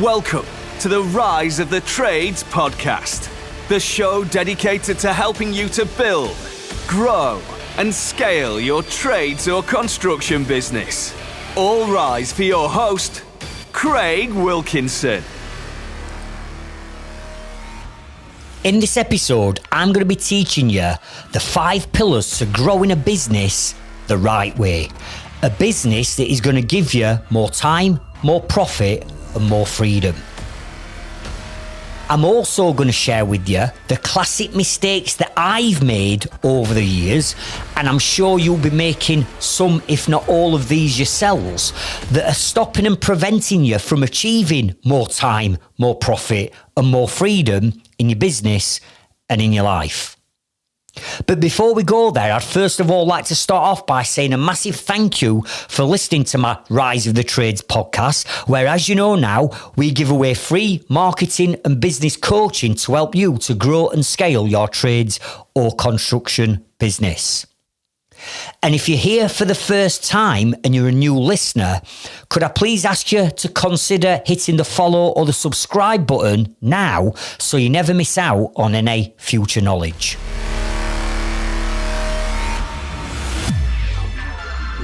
Welcome to the Rise of the Trades podcast, the show dedicated to helping you to build, grow, and scale your trades or construction business. All rise for your host, Craig Wilkinson. In this episode, I'm going to be teaching you the 5 pillars to growing a business the right way. A business that is going to give you more time, more profit, and more freedom. I'm also going to share with you the classic mistakes that I've made over the years, and I'm sure you'll be making some, if not all of these yourselves, that are stopping and preventing you from achieving more time, more profit, and more freedom in your business and in your life. But before we go there, I'd first of all like to start off by saying a massive thank you for listening to my Rise of the Trades podcast, where, as you know now, we give away free marketing and business coaching to help you to grow and scale your trades or construction business. And if you're here for the first time and you're a new listener, could I please ask you to consider hitting the follow or the subscribe button now so you never miss out on any future knowledge.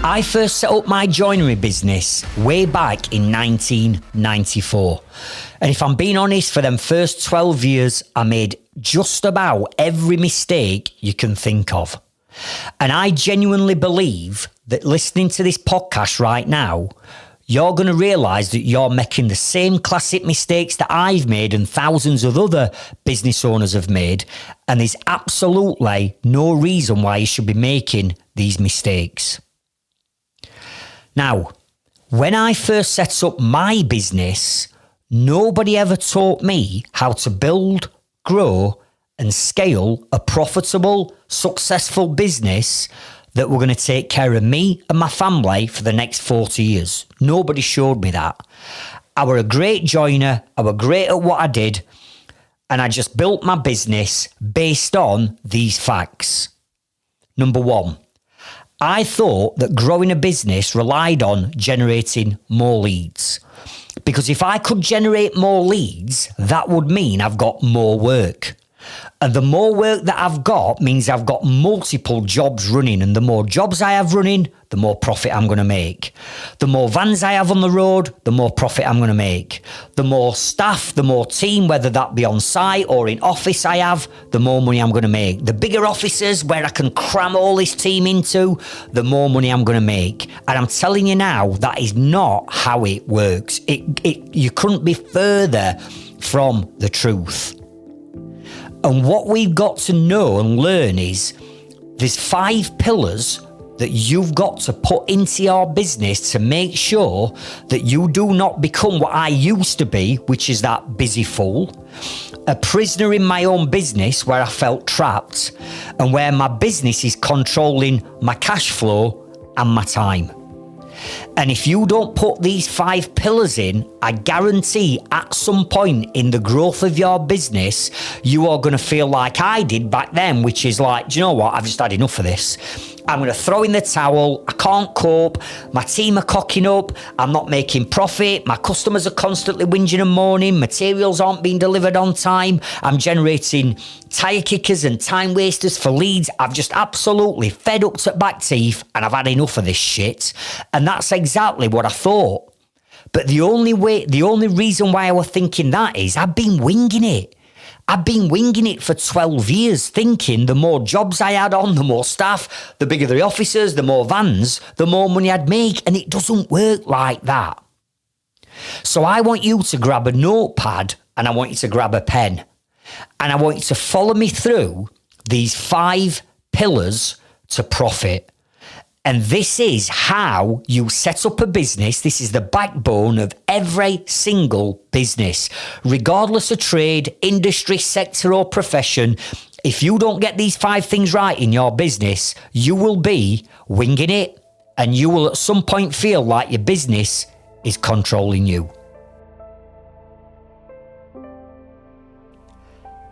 I first set up my joinery business way back in 1994. And if I'm being honest, for them first 12 years, I made just about every mistake you can think of. And I genuinely believe that listening to this podcast right now, you're going to realise that you're making the same classic mistakes that I've made and thousands of other business owners have made. And there's absolutely no reason why you should be making these mistakes. Now, when I first set up my business, nobody ever taught me how to build, grow, and scale a profitable, successful business that were going to take care of me and my family for the next 40 years. Nobody showed me that. I were a great joiner, I were great at what I did, and I just built my business based on these facts. Number 1. I thought that growing a business relied on generating more leads. Because if I could generate more leads, that would mean I've got more work. And the more work that I've got means I've got multiple jobs running. And the more jobs I have running, the more profit I'm going to make. The more vans I have on the road, the more profit I'm going to make. The more staff, the more team, whether that be on site or in office I have, the more money I'm going to make. The bigger offices where I can cram all this team into, the more money I'm going to make. And I'm telling you now, that is not how it works. You couldn't be further from the truth. And what we've got to know and learn is there's 5 pillars that you've got to put into your business to make sure that you do not become what I used to be, which is that busy fool, a prisoner in my own business where I felt trapped and where my business is controlling my cash flow and my time. And if you don't put these 5 pillars in, I guarantee at some point in the growth of your business, you are going to feel like I did back then, which is like, do you know what? I've just had enough of this. I'm going to throw in the towel. I can't cope. My team are cocking up. I'm not making profit. My customers are constantly whinging and moaning. Materials aren't being delivered on time. I'm generating tire kickers and time wasters for leads. I've just absolutely fed up to back teeth and I've had enough of this shit. And that's exactly what I thought. But the only reason why I was thinking that is I've been winging it. I've been winging it for 12 years, thinking the more jobs I had on, the more staff, the bigger the offices, the more vans, the more money I'd make. And it doesn't work like that. So I want you to grab a notepad and I want you to grab a pen. And I want you to follow me through these 5 pillars to profit. And this is how you set up a business. This is the backbone of every single business, regardless of trade, industry, sector or profession. If you don't get these 5 things right in your business, you will be winging it and you will at some point feel like your business is controlling you.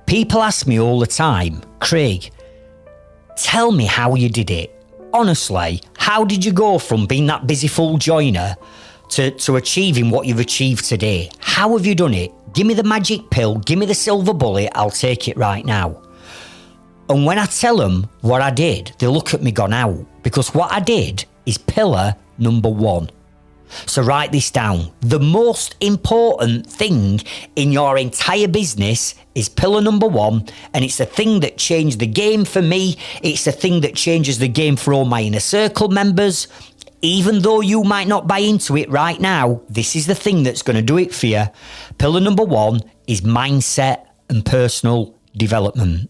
People ask me all the time, Craig, tell me how you did it. Honestly, how did you go from being that busy fool joiner to achieving what you've achieved today? how have you done it? Give me the magic pill, give me the silver bullet, I'll take it right now. And when I tell them what I did, they look at me gone out, because what I did is pillar number 1. So write this down. The most important thing in your entire business is pillar number 1, and it's the thing that changed the game for me. It's the thing that changes the game for all my inner circle members. Even though you might not buy into it right now, this is the thing that's going to do it for you. Pillar number 1 is mindset and personal development.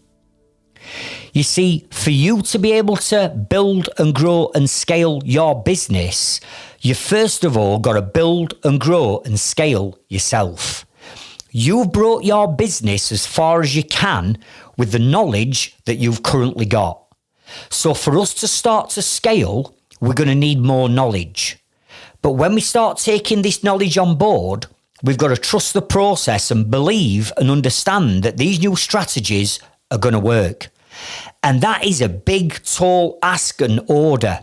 You see, for you to be able to build and grow and scale your business, you first of all got to build and grow and scale yourself. You've brought your business as far as you can with the knowledge that you've currently got. So for us to start to scale, we're going to need more knowledge. But when we start taking this knowledge on board, we've got to trust the process and believe and understand that these new strategies are going to work. And that is a big, tall ask and order.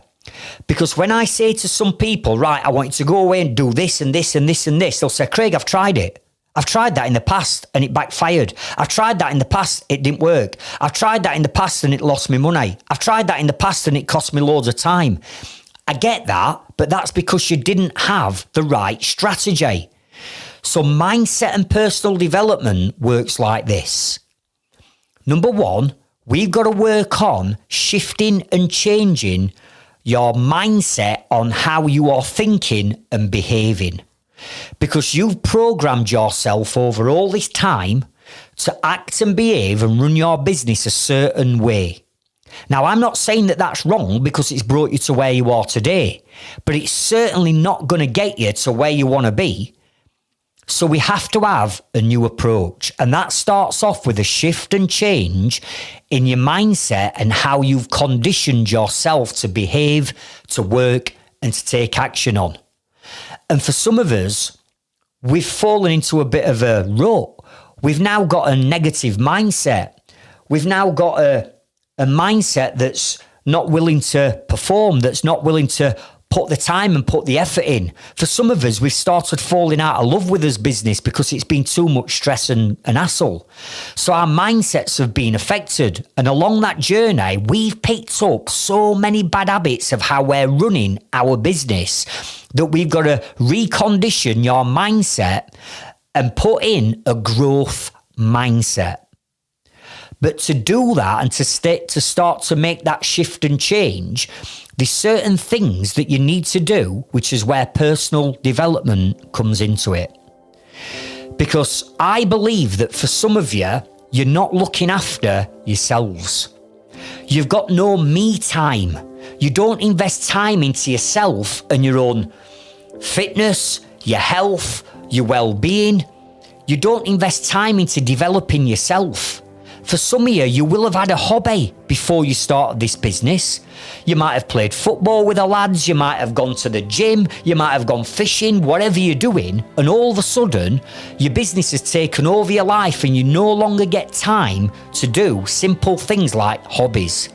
Because when I say to some people, right, I want you to go away and do this and this and this and this, they'll say, Craig, I've tried it. I've tried that in the past and it backfired. I've tried that in the past, it didn't work. I've tried that in the past and it lost me money. I've tried that in the past and it cost me loads of time. I get that, but that's because you didn't have the right strategy. So mindset and personal development works like this. Number 1, we've got to work on shifting and changing your mindset on how you are thinking and behaving. Because you've programmed yourself over all this time to act and behave and run your business a certain way. Now, I'm not saying that that's wrong because it's brought you to where you are today, but it's certainly not going to get you to where you want to be. So we have to have a new approach, and that starts off with a shift and change in your mindset and how you've conditioned yourself to behave, to work, and to take action on. And for some of us, we've fallen into a bit of a rut. We've now got a negative mindset. We've now got a mindset that's not willing to perform, that's not willing to put the time and put the effort in. For some of us, we've started falling out of love with this business because it's been too much stress and hassle. So our mindsets have been affected. And along that journey, we've picked up so many bad habits of how we're running our business that we've got to recondition your mindset and put in a growth mindset. But to do that and to start to make that shift and change, there's certain things that you need to do, which is where personal development comes into it. Because I believe that for some of you, you're not looking after yourselves. You've got no me time. You don't invest time into yourself and your own fitness, your health, your well-being. You don't invest time into developing yourself. For some of you, you will have had a hobby before you started this business. You might have played football with the lads, you might have gone to the gym, you might have gone fishing, whatever you're doing, and all of a sudden, your business has taken over your life and you no longer get time to do simple things like hobbies.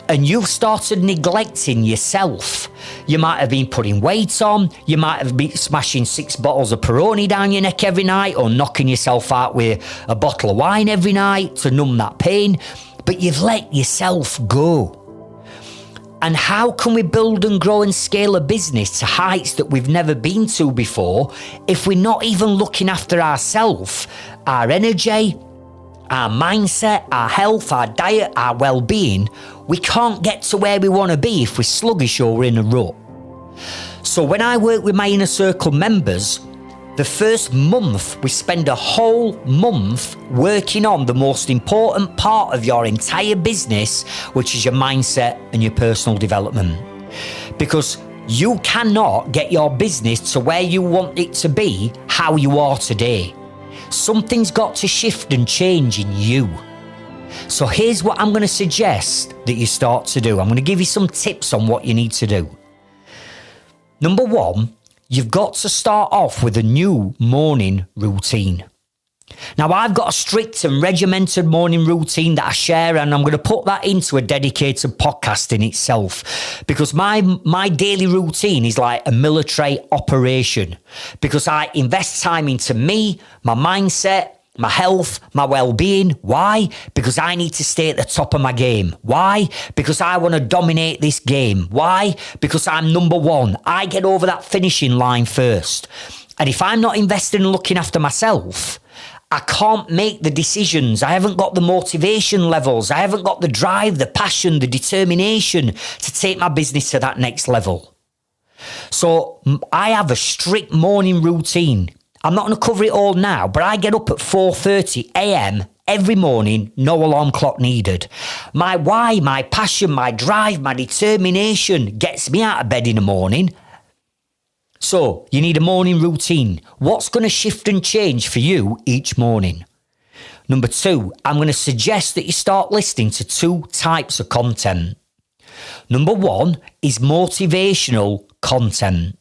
And you've started neglecting yourself. You might have been putting weight on, you might have been smashing 6 bottles of Peroni down your neck every night or knocking yourself out with a bottle of wine every night to numb that pain, but you've let yourself go. And how can we build and grow and scale a business to heights that we've never been to before if we're not even looking after ourselves, our energy, our mindset, our health, our diet, our well-being? We can't get to where we want to be if we're sluggish or we're in a rut. So when I work with my inner circle members, the first month we spend a whole month working on the most important part of your entire business, which is your mindset and your personal development. Because you cannot get your business to where you want it to be how you are today. Something's got to shift and change in you. So here's what I'm going to suggest that you start to do. I'm going to give you some tips on what you need to do. Number 1, you've got to start off with a new morning routine. Now, I've got a strict and regimented morning routine that I share, and I'm going to put that into a dedicated podcast in itself, because my daily routine is like a military operation, because I invest time into me, my mindset, my health, my well-being. Why? Because I need to stay at the top of my game. Why? Because I want to dominate this game. Why? Because I'm number one. I get over that finishing line first. And if I'm not investing and looking after myself, I can't make the decisions. I haven't got the motivation levels. I haven't got the drive, the passion, the determination to take my business to that next level. So I have a strict morning routine. I'm not going to cover it all now, but I get up at 4:30 a.m. every morning, no alarm clock needed. My why, my passion, my drive, my determination gets me out of bed in the morning. So you need a morning routine. What's going to shift and change for you each morning? Number 2, I'm going to suggest that you start listening to 2 types of content. Number 1 is motivational content.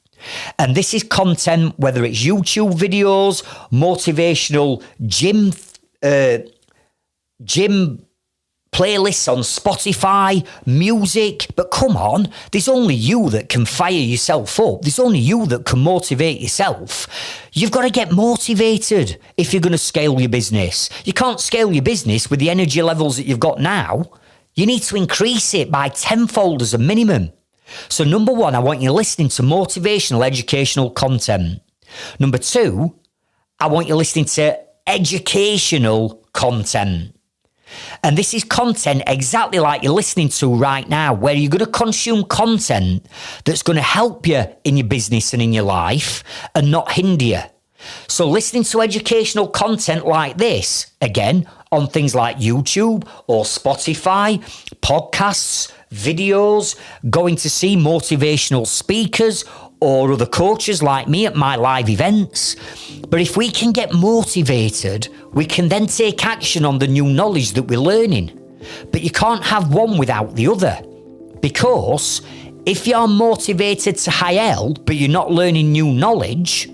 And this is content, whether it's YouTube videos, motivational gym playlists on Spotify, music. But come on, there's only you that can fire yourself up. There's only you that can motivate yourself. You've got to get motivated if you're going to scale your business. You can't scale your business with the energy levels that you've got now. You need to increase it by tenfold as a minimum. So number 1, I want you listening to motivational, educational content. Number 2, I want you listening to educational content. And this is content exactly like you're listening to right now, where you're going to consume content that's going to help you in your business and in your life and not hinder you. So listening to educational content like this, again, on things like YouTube or Spotify, podcasts, videos, going to see motivational speakers or other coaches like me at my live events. But if we can get motivated, we can then take action on the new knowledge that we're learning. But you can't have one without the other, because if you're motivated to high hell, but you're not learning new knowledge,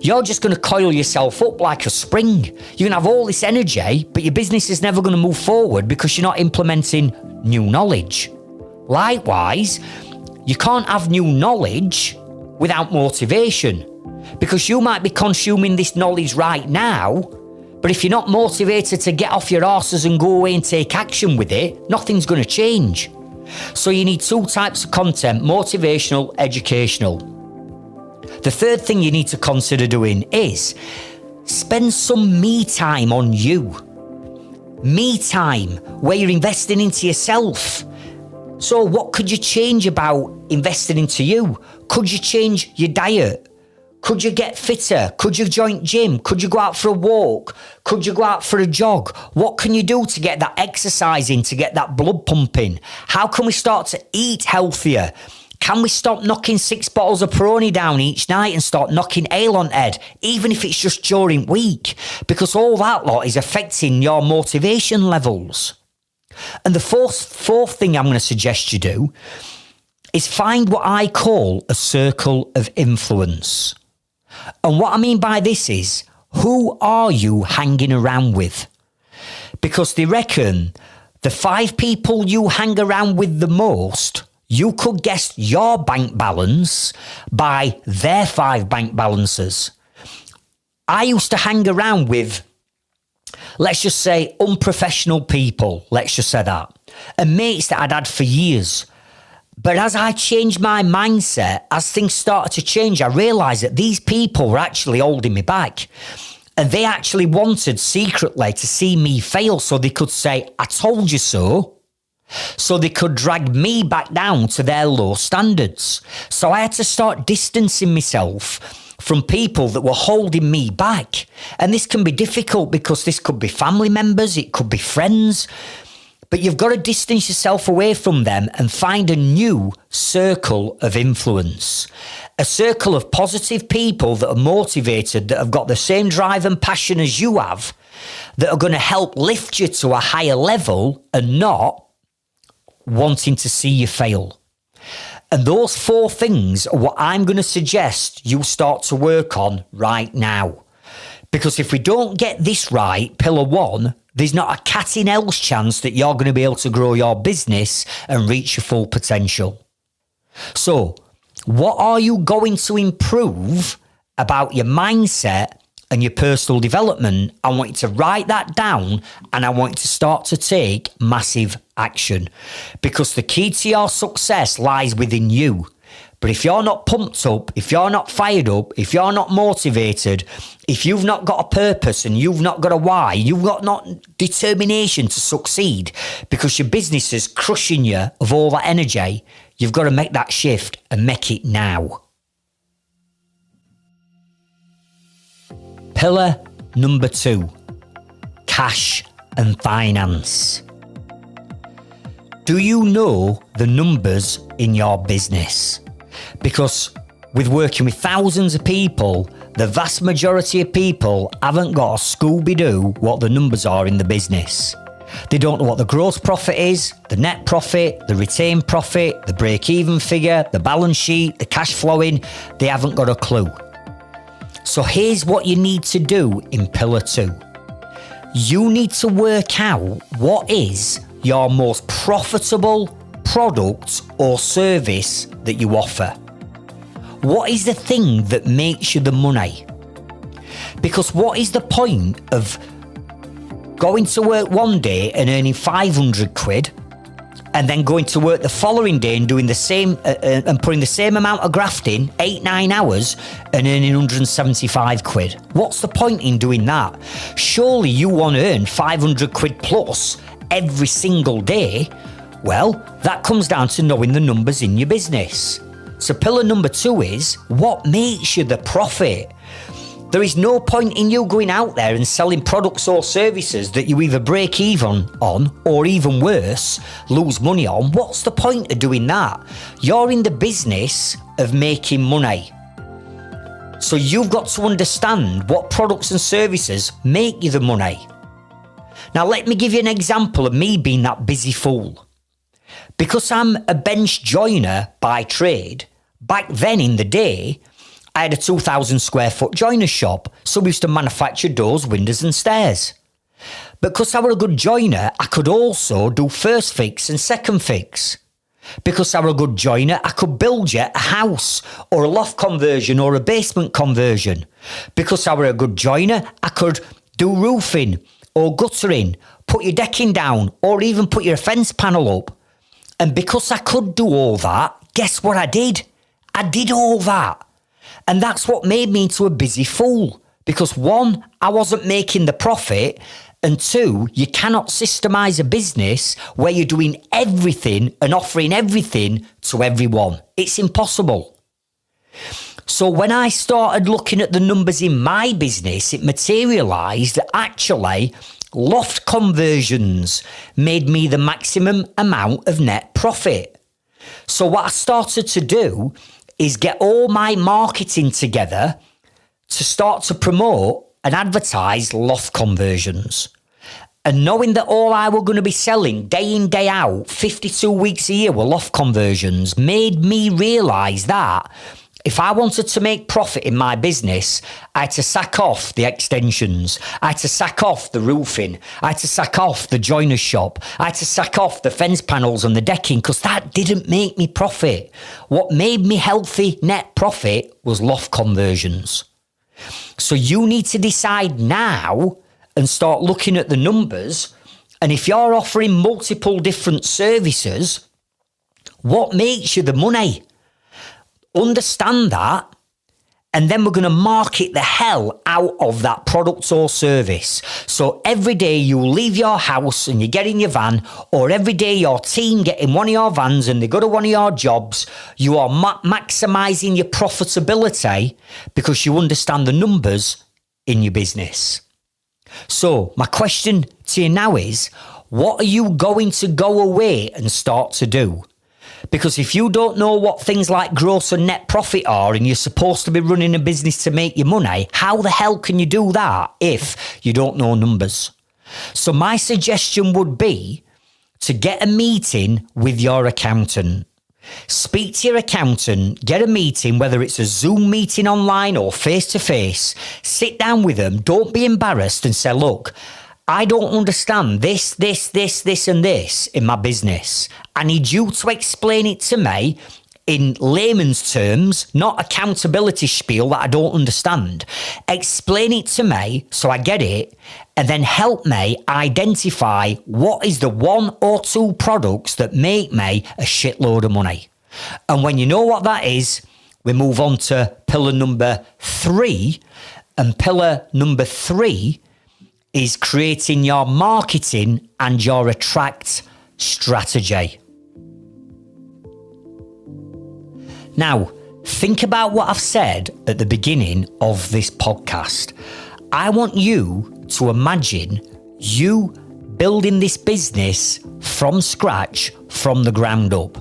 you're just going to coil yourself up like a spring. You're going to have all this energy, but your business is never going to move forward because you're not implementing new knowledge. Likewise, you can't have new knowledge without motivation, because you might be consuming this knowledge right now, but if you're not motivated to get off your arses and go away and take action with it, nothing's going to change. So you need 2 types of content: motivational, educational. The third thing you need to consider doing is spend some me time on you. Me time, where you're investing into yourself. So what could you change about investing into you? Could you change your diet? Could you get fitter? Could you join gym? Could you go out for a walk? Could you go out for a jog? What can you do to get that exercise in, to get that blood pumping? How can we start to eat healthier? Can we stop knocking 6 bottles of Peroni down each night and start knocking ale on head, even if it's just during week? Because all that lot is affecting your motivation levels. And the fourth thing I'm going to suggest you do is find what I call a circle of influence. And what I mean by this is, who are you hanging around with? Because they reckon the 5 people you hang around with the most, you could guess your bank balance by their 5 bank balances. I used to hang around with, let's just say, unprofessional people, let's just say that, and mates that I'd had for years. But as I changed my mindset, as things started to change, I realised that these people were actually holding me back. And they actually wanted secretly to see me fail so they could say, I told you so. So they could drag me back down to their low standards. So I had to start distancing myself from people that were holding me back. And this can be difficult because this could be family members, it could be friends. But you've got to distance yourself away from them and find a new circle of influence. A circle of positive people that are motivated, that have got the same drive and passion as you have, that are going to help lift you to a higher level and not wanting to see you fail. And those 4 things are what I'm going to suggest you start to work on right now. Because if we don't get this right, pillar one, there's not a cat in hell's chance that you're going to be able to grow your business and reach your full potential. So, what are you going to improve about your mindset and your personal development? I want you to write that down, and I want you to start to take massive action, because the key to your success lies within you. But if you're not pumped up, if you're not fired up, if you're not motivated, if you've not got a purpose and you've not got a why, you've got not determination to succeed because your business is crushing you of all that energy, you've got to make that shift and make it now. Pillar number 2, cash and finance. Do you know the numbers in your business? Because with working with thousands of people, the vast majority of people haven't got a Scooby-Doo what the numbers are in the business. They don't know what the gross profit is, the net profit, the retained profit, the break-even figure, the balance sheet, the cash flowing. They haven't got a clue. So here's what you need to do in pillar 2. You need to work out what is your most profitable product or service that you offer. What is the thing that makes you the money? Because what is the point of going to work one day and earning 500 quid and then going to work the following day and doing the same and putting the same amount of graft in, 8-9 hours, and earning 175 quid? What's the point in doing that? Surely you want to earn 500 quid plus every single day. Well, that comes down to knowing the numbers in your business. So pillar number 2 is, what makes you the profit? There is no point in you going out there and selling products or services that you either break even on or, even worse, lose money on. What's the point of doing that? You're in the business of making money. So you've got to understand what products and services make you the money. Now, let me give you an example of me being that busy fool. Because I'm a bench joiner by trade, back then in the day, I had a 2,000 square foot joiner shop, so we used to manufacture doors, windows and stairs. Because I were a good joiner, I could also do first fix and second fix. Because I were a good joiner, I could build you a house or a loft conversion or a basement conversion. Because I were a good joiner, I could do roofing or guttering, put your decking down, or even put your fence panel up. And because I could do all that, guess what I did? I did all that. And that's what made me into a busy fool. Because 1, I wasn't making the profit. And 2, you cannot systemize a business where you're doing everything and offering everything to everyone. It's impossible. So when I started looking at the numbers in my business, it materialized that actually loft conversions made me the maximum amount of net profit. So what I started to do is get all my marketing together to start to promote and advertise loft conversions. And knowing that all I were going to be selling day in, day out, 52 weeks a year were loft conversions, made me realise that if I wanted to make profit in my business, I had to sack off the extensions. I had to sack off the roofing. I had to sack off the joiner's shop. I had to sack off the fence panels and the decking, because that didn't make me profit. What made me healthy net profit was loft conversions. So you need to decide now and start looking at the numbers. And if you're offering multiple different services, what makes you the money? Understand that, and then we're going to market the hell out of that product or service. So every day you leave your house and you get in your van, or every day your team get in one of your vans and they go to one of your jobs, you are maximising your profitability because you understand the numbers in your business. So my question to you now is, what are you going to go away and start to do? Because if you don't know what things like gross and net profit are, and you're supposed to be running a business to make your money, how the hell can you do that if you don't know numbers? So my suggestion would be to get a meeting with your accountant. Speak to your accountant, get a meeting, whether it's a Zoom meeting online or face-to-face. Sit down with them. Don't be embarrassed and say, look, I don't understand this, and this in my business. I need you to explain it to me in layman's terms, not accountability spiel that I don't understand. Explain it to me so I get it, and then help me identify what is the 1 or 2 products that make me a shitload of money. And when you know what that is, we move on to pillar number 3. And pillar number 3 is creating your marketing and your attract strategy. Now, think about what I've said at the beginning of this podcast. I want you to imagine you building this business from scratch, from the ground up,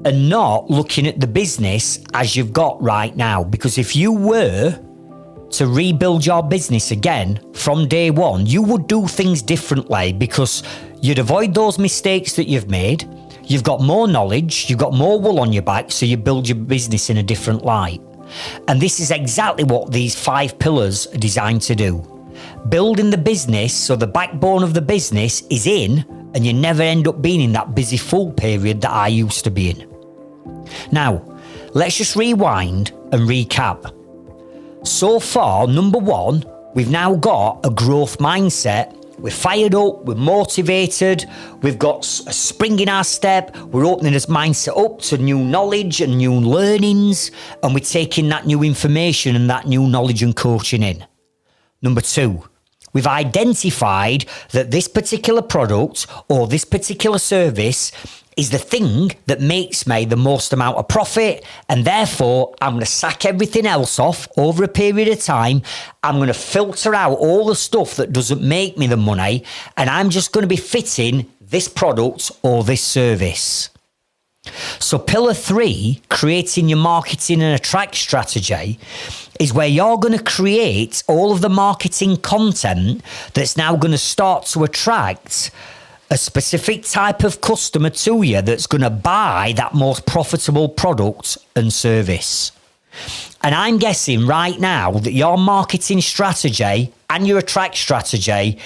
and not looking at the business as you've got right now. Because if you were to rebuild your business again from day one, you would do things differently, because you'd avoid those mistakes that you've made. You've got more knowledge, you've got more wool on your back, so you build your business in a different light. And this is exactly what these 5 pillars are designed to do. Building the business so the backbone of the business is in, and you never end up being in that busy full period that I used to be in. Now, let's just rewind and recap. So far, number 1, we've now got a growth mindset. We're fired up, we're motivated, we've got a spring in our step, we're opening this mindset up to new knowledge and new learnings, and we're taking that new information and that new knowledge and coaching in. Number 2, we've identified that this particular product or this particular service is the thing that makes me the most amount of profit, and therefore I'm going to sack everything else off over a period of time. I'm going to filter out all the stuff that doesn't make me the money, and I'm just going to be fitting this product or this service. So pillar 3, creating your marketing and attract strategy, is where you're going to create all of the marketing content that's now going to start to attract a specific type of customer to you that's going to buy that most profitable product and service. And I'm guessing right now that your marketing strategy and your attract strategy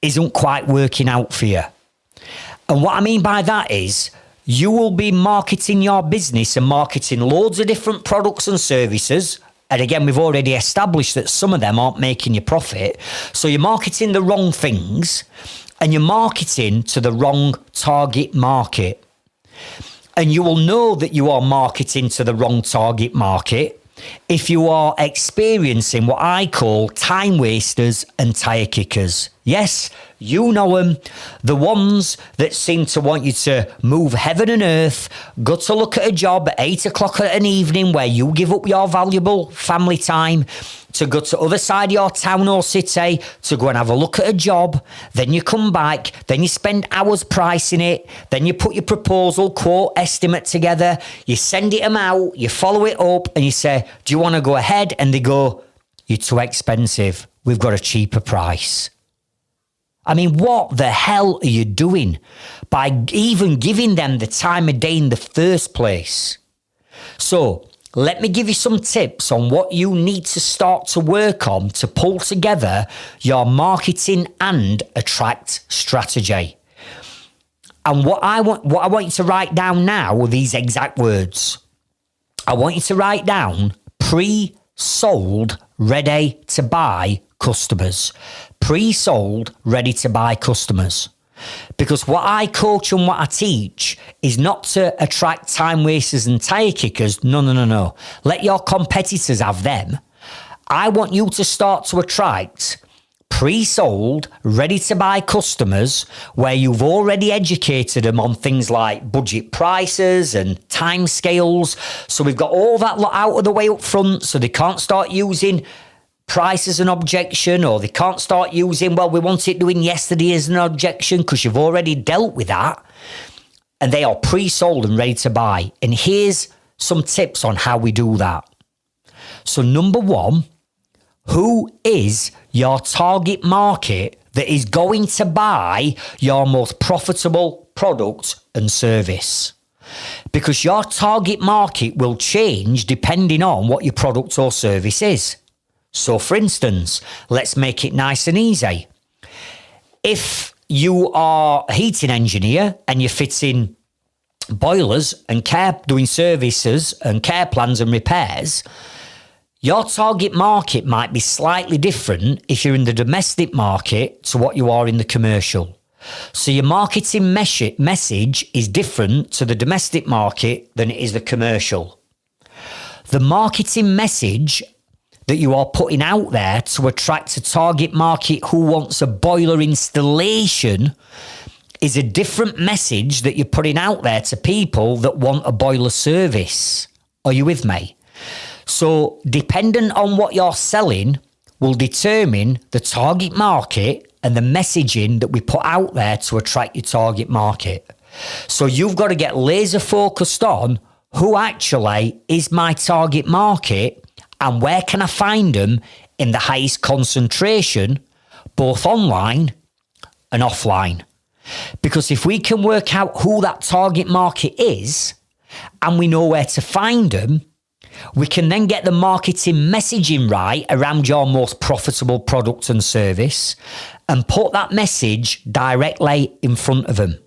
isn't quite working out for you. And what I mean by that is you will be marketing your business and marketing loads of different products and services. And again, we've already established that some of them aren't making you profit. So you're marketing the wrong things, and you're marketing to the wrong target market. And you will know that you are marketing to the wrong target market if you are experiencing what I call time wasters and tire kickers. Yes, you know them, the ones that seem to want you to move heaven and earth, go to look at a job at 8 o'clock at an evening where you give up your valuable family time, to go to the other side of your town or city, to go and have a look at a job, then you come back, then you spend hours pricing it, then you put your proposal, quote, estimate together, you send it them out, you follow it up, and you say, do you want to go ahead? And they go, you're too expensive, we've got a cheaper price. I mean, what the hell are you doing by even giving them the time of day in the first place? So let me give you some tips on what you need to start to work on to pull together your marketing and attract strategy. And what I want you to write down now are these exact words. I want you to write down pre-sold, ready to buy customers. Pre-sold, ready to buy customers. Because what I coach and what I teach is not to attract time wasters and tire kickers. No. Let your competitors have them. I want you to start to attract pre-sold, ready to buy customers where you've already educated them on things like budget prices and time scales. So we've got all that lot out of the way up front, so they can't start using price as an objection, or they can't start using, well, we want it doing yesterday as an objection, because you've already dealt with that, and they are pre-sold and ready to buy. And here's some tips on how we do that. So number 1, who is your target market that is going to buy your most profitable product and service. Because your target market will change depending on what your product or service is. So for instance, let's make it nice and easy. If you are a heating engineer and you're fitting boilers and doing services and care plans and repairs, your target market might be slightly different if you're in the domestic market to what you are in the commercial. So your marketing message is different to the domestic market than it is the commercial. The marketing message that you are putting out there to attract a target market who wants a boiler installation is a different message that you're putting out there to people that want a boiler service. Are you with me? So dependent on what you're selling will determine the target market and the messaging that we put out there to attract your target market. So you've got to get laser focused on who actually is my target market and where can I find them in the highest concentration, both online and offline. Because if we can work out who that target market is and we know where to find them, we can then get the marketing messaging right around your most profitable product and service and put that message directly in front of them.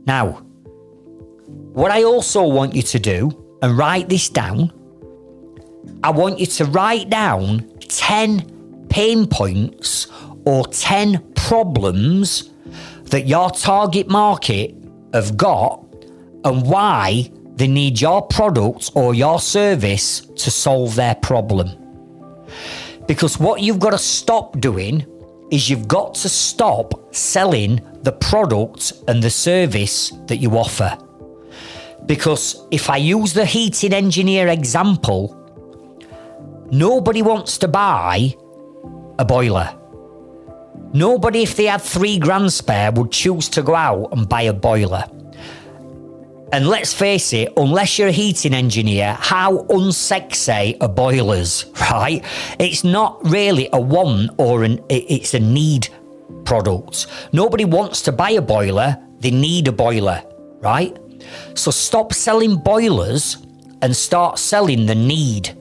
Now, what I also want you to do, and write this down, I want you to write down 10 pain points or 10 problems that your target market have got and why they need your product or your service to solve their problem. Because what you've got to stop doing is you've got to stop selling the product and the service that you offer. Because if I use the heating engineer example, nobody wants to buy a boiler. Nobody, if they had £3,000 spare, would choose to go out and buy a boiler. And let's face it, unless you're a heating engineer, how unsexy are boilers, right? It's not really a want or it's a need product. Nobody wants to buy a boiler, they need a boiler, right? So stop selling boilers and start selling the need.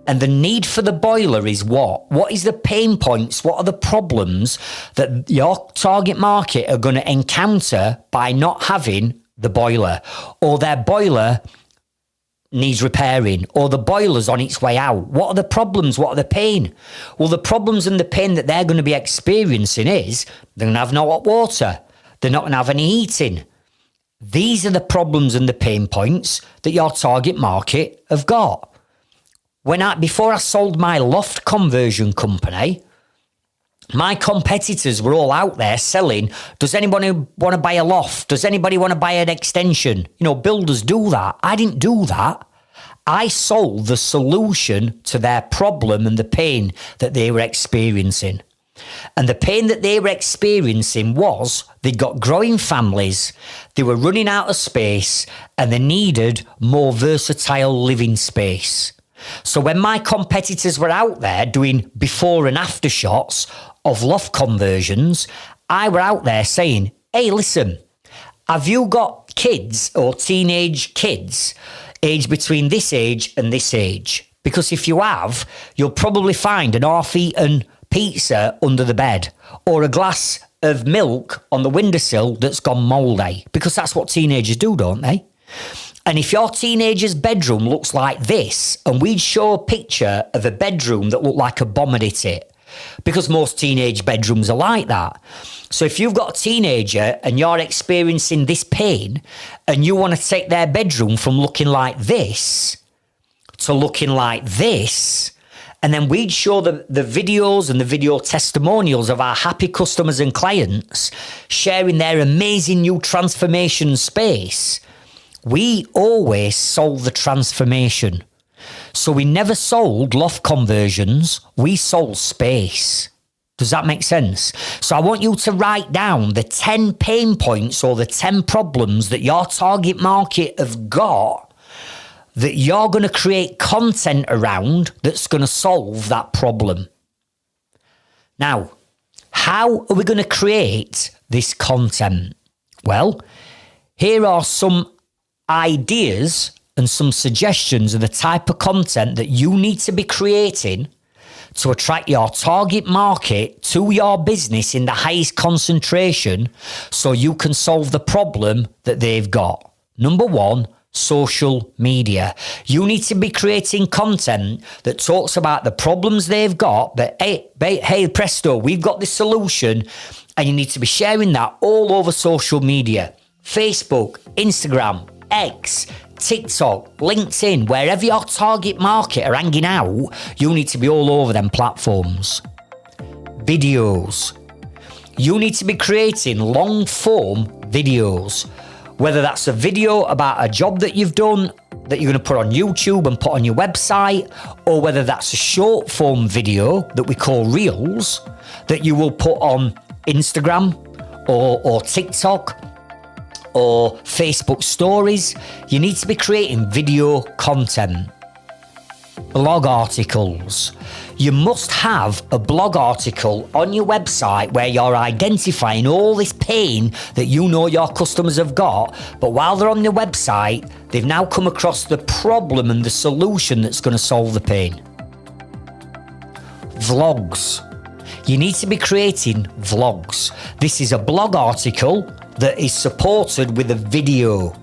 And the need for the boiler is what? What is the pain points? What are the problems that your target market are going to encounter by not having the boiler? Or their boiler needs repairing, or the boiler's on its way out. What are the problems? What are the pain? Well, the problems and the pain that they're going to be experiencing is they're going to have no hot water. They're not going to have any heating. These are the problems and the pain points that your target market have got. Before I sold my loft conversion company, my competitors were all out there selling, does anybody want to buy a loft? Does anybody want to buy an extension? Builders do that. I didn't do that. I sold the solution to their problem and the pain that they were experiencing. And the pain that they were experiencing was they'd got growing families, they were running out of space, and they needed more versatile living space. So when my competitors were out there doing before and after shots of loft conversions, I were out there saying, hey, listen, have you got kids or teenage kids aged between this age and this age? Because if you have, you'll probably find an half-eaten pizza under the bed or a glass of milk on the windowsill that's gone mouldy, because that's what teenagers do, don't they? And if your teenager's bedroom looks like this, and we'd show a picture of a bedroom that looked like a bomb had hit it, because most teenage bedrooms are like that. So if you've got a teenager and you're experiencing this pain and you want to take their bedroom from looking like this to looking like this, and then we'd show the videos and the video testimonials of our happy customers and clients sharing their amazing new transformation space, we always sold the transformation. So we never sold loft conversions, we sold space. Does that make sense? So I want you to write down the 10 pain points or the 10 problems that your target market have got that you're going to create content around that's going to solve that problem. Now, how are we going to create this content? Well, here are some ideas and some suggestions of the type of content that you need to be creating to attract your target market to your business in the highest concentration so you can solve the problem that they've got. Number one, social media. You need to be creating content that talks about the problems they've got, but hey, presto, we've got this solution, and you need to be sharing that all over social media. Facebook, Instagram, X, TikTok, LinkedIn, wherever your target market are hanging out, you need to be all over them platforms. Videos. You need to be creating long form videos, whether that's a video about a job that you've done that you're going to put on YouTube and put on your website, or whether that's a short form video that we call Reels that you will put on Instagram or TikTok or Facebook stories. You need to be creating video content. Blog articles. You must have a blog article on your website where you're identifying all this pain that you know your customers have got, but while they're on the website, they've now come across the problem and the solution that's going to solve the pain. Vlogs. You need to be creating vlogs. This is a blog article that is supported with a video.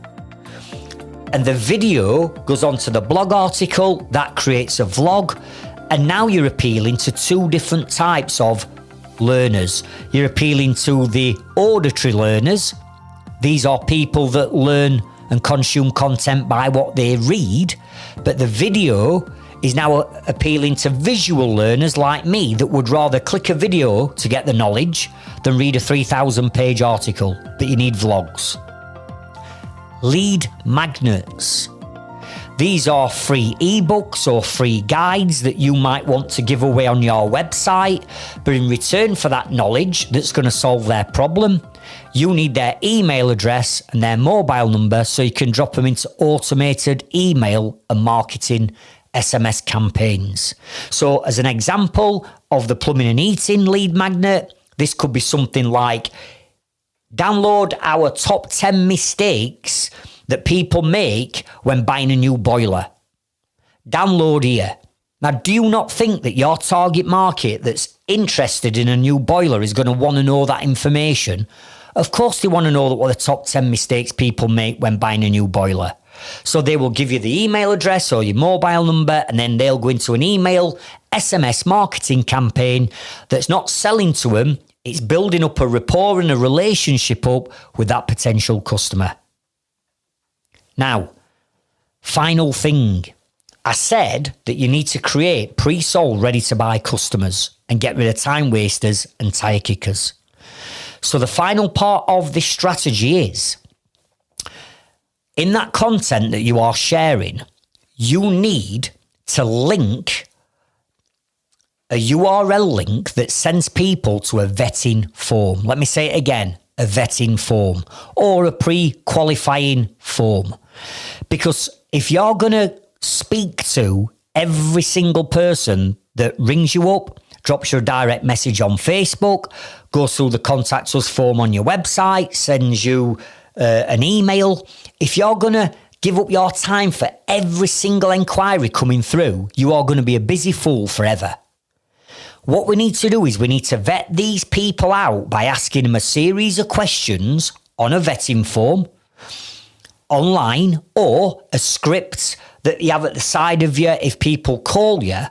And the video goes onto the blog article, that creates a vlog, and now you're appealing to two different types of learners. You're appealing to the auditory learners. These are people that learn and consume content by what they read, but the video is now appealing to visual learners like me that would rather click a video to get the knowledge than read a 3,000 page article, but you need vlogs. Lead magnets. These are free ebooks or free guides that you might want to give away on your website, but in return for that knowledge that's going to solve their problem, you need their email address and their mobile number so you can drop them into automated email and marketing SMS campaigns. So as an example of the plumbing and heating lead magnet, this could be something like, download our top 10 mistakes that people make when buying a new boiler. Download here. Now, do you not think that your target market that's interested in a new boiler is going to want to know that information? Of course they want to know what the top 10 mistakes people make when buying a new boiler. So they will give you the email address or your mobile number, and then they'll go into an email SMS marketing campaign that's not selling to them. It's building up a rapport and a relationship up with that potential customer. Now, final thing. I said that you need to create pre-sold, ready-to-buy customers and get rid of time wasters and tire kickers. So the final part of this strategy is, in that content that you are sharing, you need to link a URL link that sends people to a vetting form. Let me say it again, a vetting form or a pre-qualifying form. Because if you're going to speak to every single person that rings you up, drops your direct message on Facebook, goes through the contact us form on your website, sends you an email, if you're going to give up your time for every single inquiry coming through, you are going to be a busy fool forever. What we need to do is we need to vet these people out by asking them a series of questions on a vetting form, online, or a script that you have at the side of you if people call you.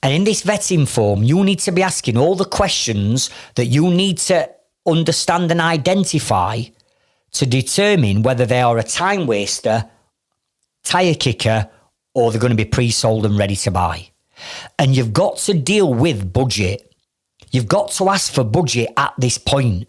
And in this vetting form, you need to be asking all the questions that you need to understand and identify to determine whether they are a time waster, tire kicker, or they're going to be pre-sold and ready to buy. And you've got to deal with budget. You've got to ask for budget at this point.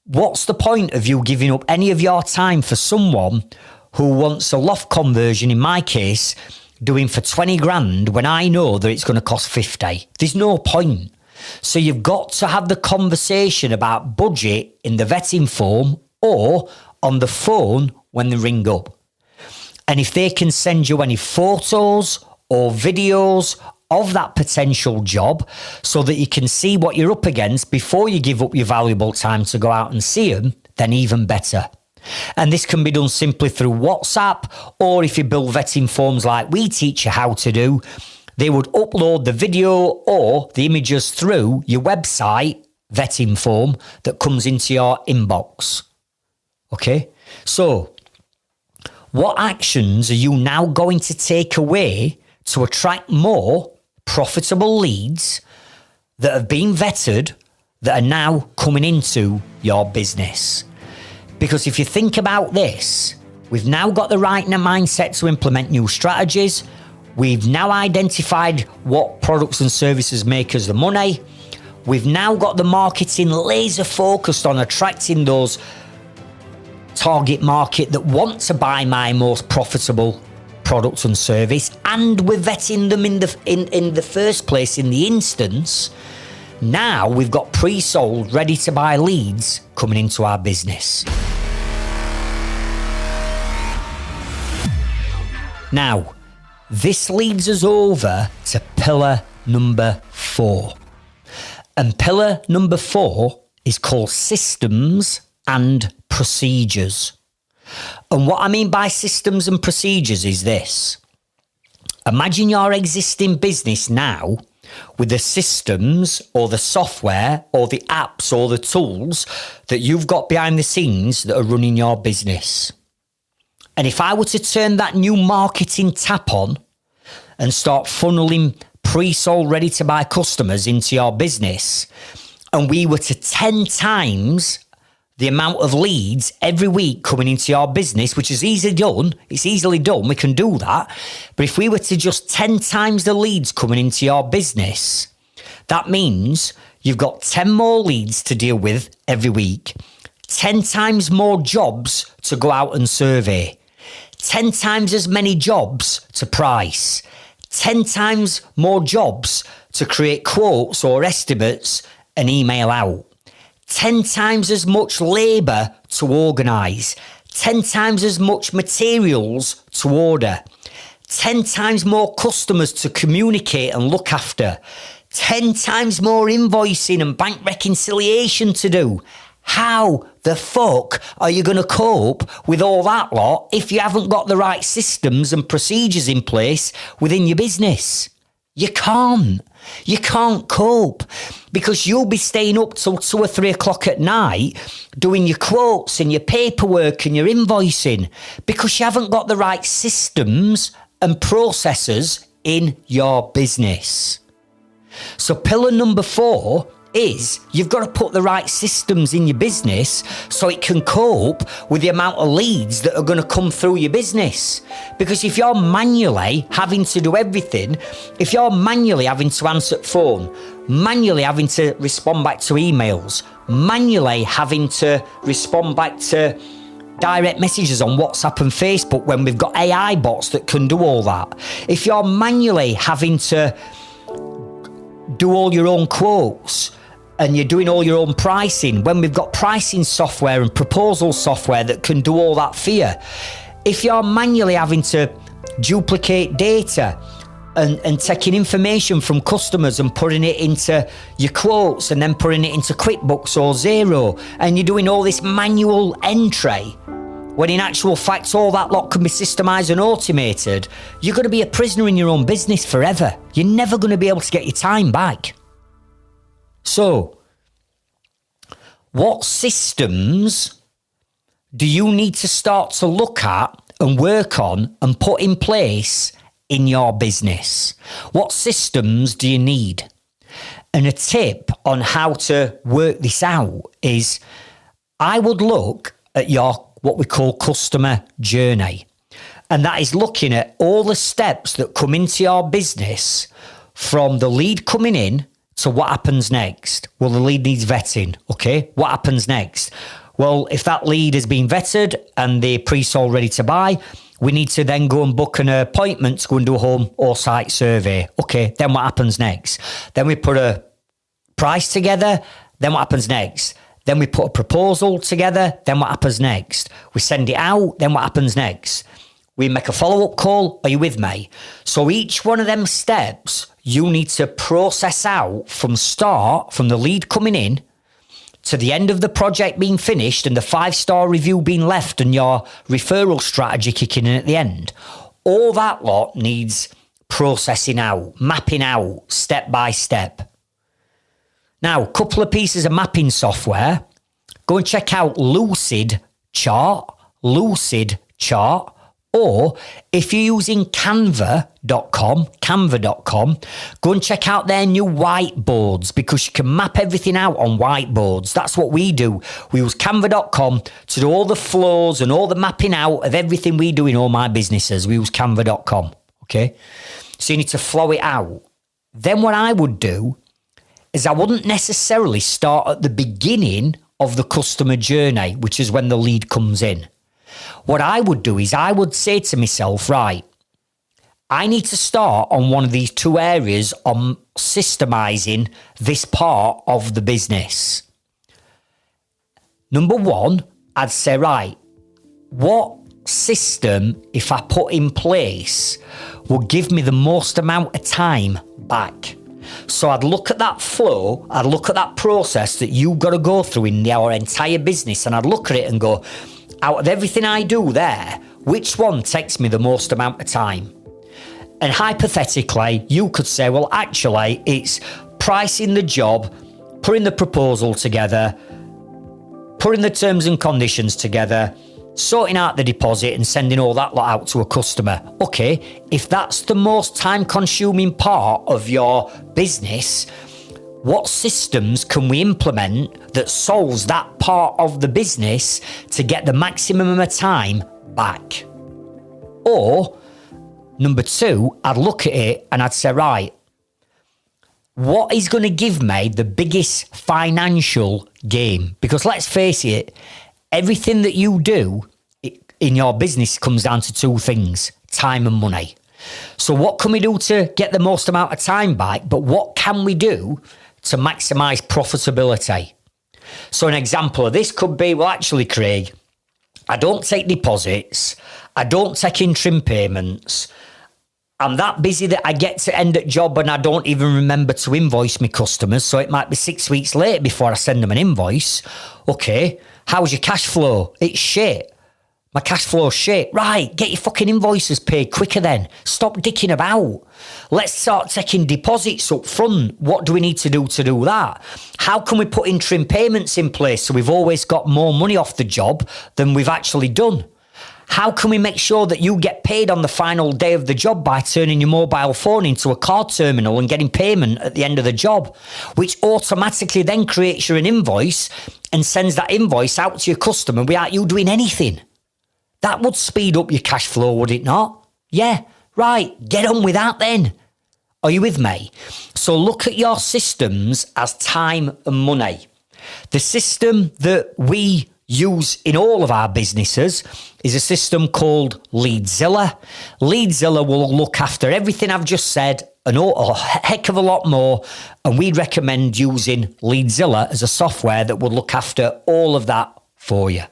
What's the point of you giving up any of your time for someone who wants a loft conversion, in my case, doing for 20 grand when I know that it's going to cost 50? There's no point. So you've got to have the conversation about budget in the vetting form or on the phone when they ring up. And if they can send you any photos or videos of that potential job so that you can see what you're up against before you give up your valuable time to go out and see them, then even better. And this can be done simply through WhatsApp, or if you build vetting forms like we teach you how to do, they would upload the video or the images through your website vetting form that comes into your inbox. Okay? So, what actions are you now going to take away to attract more profitable leads that have been vetted that are now coming into your business? Because if you think about this, we've now got the right mindset to implement new strategies. We've now identified what products and services make us the money. We've now got the marketing laser focused on attracting those target market that want to buy my most profitable product and service, and we're vetting them in the first place, in the instance. Now we've got pre-sold, ready to buy leads coming into our business. Now, this leads us over to pillar number 4. And pillar number 4 is called systems and procedures. And what I mean by systems and procedures is this. Imagine your existing business now with the systems or the software or the apps or the tools that you've got behind the scenes that are running your business. And if I were to turn that new marketing tap on and start funneling pre-sold, ready to buy customers into your business, and we were to 10 times the amount of leads every week coming into your business, which is easily done. It's easily done. We can do that. But if we were to just 10 times the leads coming into your business, that means you've got 10 more leads to deal with every week, 10 times more jobs to go out and survey, 10 times as many jobs to price, 10 times more jobs to create quotes or estimates and email out, 10 times as much labour to organise, 10 times as much materials to order, 10 times more customers to communicate and look after, 10 times more invoicing and bank reconciliation to do. How the fuck are you going to cope with all that lot if you haven't got the right systems and procedures in place within your business? You can't. You can't cope because you'll be staying up till 2 or 3 o'clock at night doing your quotes and your paperwork and your invoicing because you haven't got the right systems and processes in your business. So pillar number 4 is you've got to put the right systems in your business so it can cope with the amount of leads that are going to come through your business. Because if you're manually having to do everything, if you're manually having to answer the phone, manually having to respond back to emails, manually having to respond back to direct messages on WhatsApp and Facebook when we've got AI bots that can do all that, if you're manually having to do all your own quotes and you're doing all your own pricing when we've got pricing software and proposal software that can do all that for you, if you're manually having to duplicate data and taking information from customers and putting it into your quotes and then putting it into QuickBooks or Xero, and you're doing all this manual entry, when in actual fact all that lot can be systemised and automated, you're going to be a prisoner in your own business forever. You're never going to be able to get your time back. So, what systems do you need to start to look at and work on and put in place in your business? What systems do you need? And a tip on how to work this out is I would look at your what we call customer journey. And that is looking at all the steps that come into your business from the lead coming in to what happens next. Well, the lead needs vetting, okay? What happens next? Well, if that lead has been vetted and they're pre-sold ready to buy, we need to then go and book an appointment to go and do a home or site survey. Okay, then what happens next? Then we put a price together. Then what happens next? Then we put a proposal together. Then what happens next? We send it out. Then what happens next? We make a follow-up call. Are you with me? So each one of them steps, you need to process out from the lead coming in to the end of the project being finished and the 5-star review being left and your referral strategy kicking in at the end. All that lot needs processing out, mapping out step by step. Now, a couple of pieces of mapping software. Go and check out Lucid Chart, or if you're using canva.com, go and check out their new whiteboards because you can map everything out on whiteboards. That's what we do. We use canva.com to do all the flows and all the mapping out of everything we do in all my businesses. We use canva.com, okay? So you need to flow it out. Then what I would do is I wouldn't necessarily start at the beginning of the customer journey, which is when the lead comes in. What I would do is I would say to myself, right, I need to start on one of these two areas on systemizing this part of the business. Number one, I'd say, right, what system, if I put in place, will give me the most amount of time back? So I'd look at that flow, I'd look at that process that you've got to go through in your entire business, and I'd look at it and go, out of everything I do there, which one takes me the most amount of time? And hypothetically, you could say, well, actually, it's pricing the job, putting the proposal together, putting the terms and conditions together, sorting out the deposit and sending all that lot out to a customer. Okay, if that's the most time-consuming part of your business, what systems can we implement that solves that part of the business to get the maximum amount of time back? Or, number two, I'd look at it and I'd say, right, what is going to give me the biggest financial gain? Because let's face it, everything that you do in your business comes down to two things, time and money. So what can we do to get the most amount of time back? But what can we do to maximise profitability? So an example of this could be, well, actually, Craig, I don't take deposits. I don't take interim payments. I'm that busy that I get to end at job and I don't even remember to invoice my customers. So it might be 6 weeks late before I send them an invoice. Okay, how's your cash flow? It's shit. My cash flow's shit. Right, get your fucking invoices paid quicker then. Stop dicking about. Let's start taking deposits up front. What do we need to do that? How can we put interim payments in place so we've always got more money off the job than we've actually done? How can we make sure that you get paid on the final day of the job by turning your mobile phone into a card terminal and getting payment at the end of the job, which automatically then creates you an invoice and sends that invoice out to your customer without you doing anything? That would speed up your cash flow, would it not? Yeah, right, get on with that then. Are you with me? So look at your systems as time and money. The system that we use in all of our businesses is a system called Leadzilla. Leadzilla will look after everything I've just said and a heck of a lot more, and we'd recommend using Leadzilla as a software that would look after all of that for you.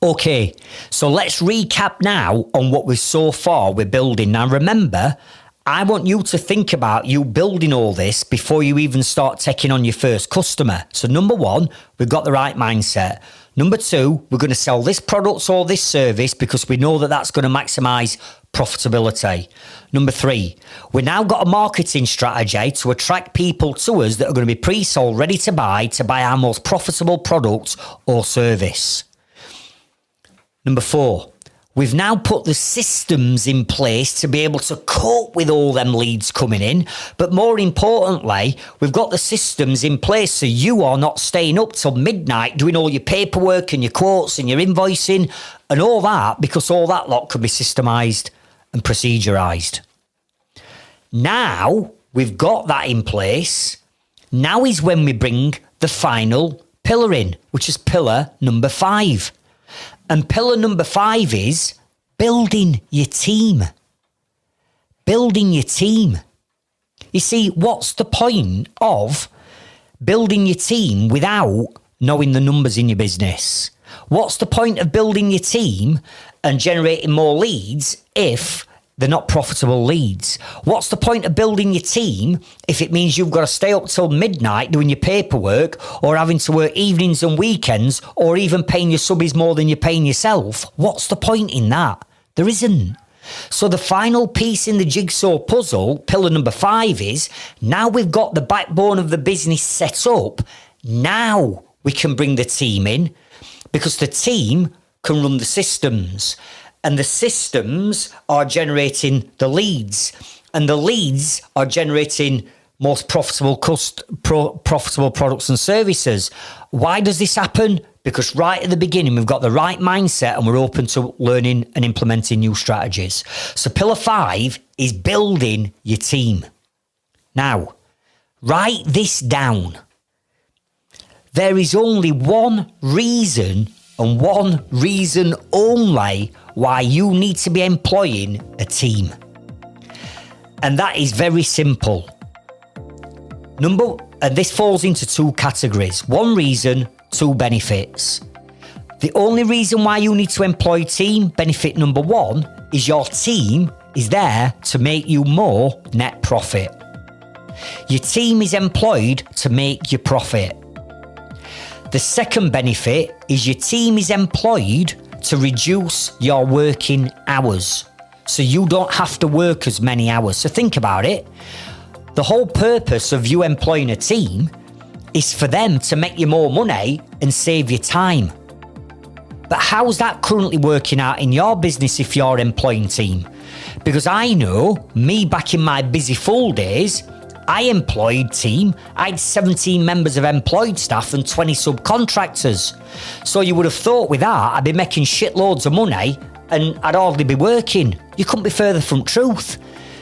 Okay, so let's recap now on what we're building. Now remember, I want you to think about you building all this before you even start taking on your first customer. So number one, we've got the right mindset. Number two, we're going to sell this product or this service because we know that that's going to maximise profitability. Number three, we've now got a marketing strategy to attract people to us that are going to be pre-sold, ready to buy our most profitable product or service. Number four, we've now put the systems in place to be able to cope with all them leads coming in. But more importantly, we've got the systems in place so you are not staying up till midnight doing all your paperwork and your quotes and your invoicing and all that, because all that lot could be systemised and procedurised. Now we've got that in place. Now is when we bring the final pillar in, which is pillar number 5. And pillar number 5 is building your team. Building your team. You see, what's the point of building your team without knowing the numbers in your business? What's the point of building your team and generating more leads if they're not profitable leads? What's the point of building your team if it means you've got to stay up till midnight doing your paperwork, or having to work evenings and weekends, or even paying your subbies more than you're paying yourself? What's the point in that? There isn't. So the final piece in the jigsaw puzzle, pillar number 5, is now we've got the backbone of the business set up, now we can bring the team in, because the team can run the systems, and the systems are generating the leads, and the leads are generating most profitable profitable products and services. Why does this happen? Because right at the beginning, we've got the right mindset and we're open to learning and implementing new strategies. So pillar 5 is building your team. Now, write this down. There is only one reason, and one reason only, why you need to be employing a team. And that is very simple. And this falls into 2 categories. 1 reason, 2 benefits. The only reason why you need to employ team, benefit number 1, is your team is there to make you more net profit. Your team is employed to make you profit. The second benefit is your team is employed to reduce your working hours, so you don't have to work as many hours. So think about it. The whole purpose of you employing a team is for them to make you more money and save you time. But how's that currently working out in your business if you're employing team? Because I know, me back in my busy full days, I employed team. I had 17 members of employed staff and 20 subcontractors. So you would have thought with that, I'd be making shitloads of money and I'd hardly be working. You couldn't be further from truth.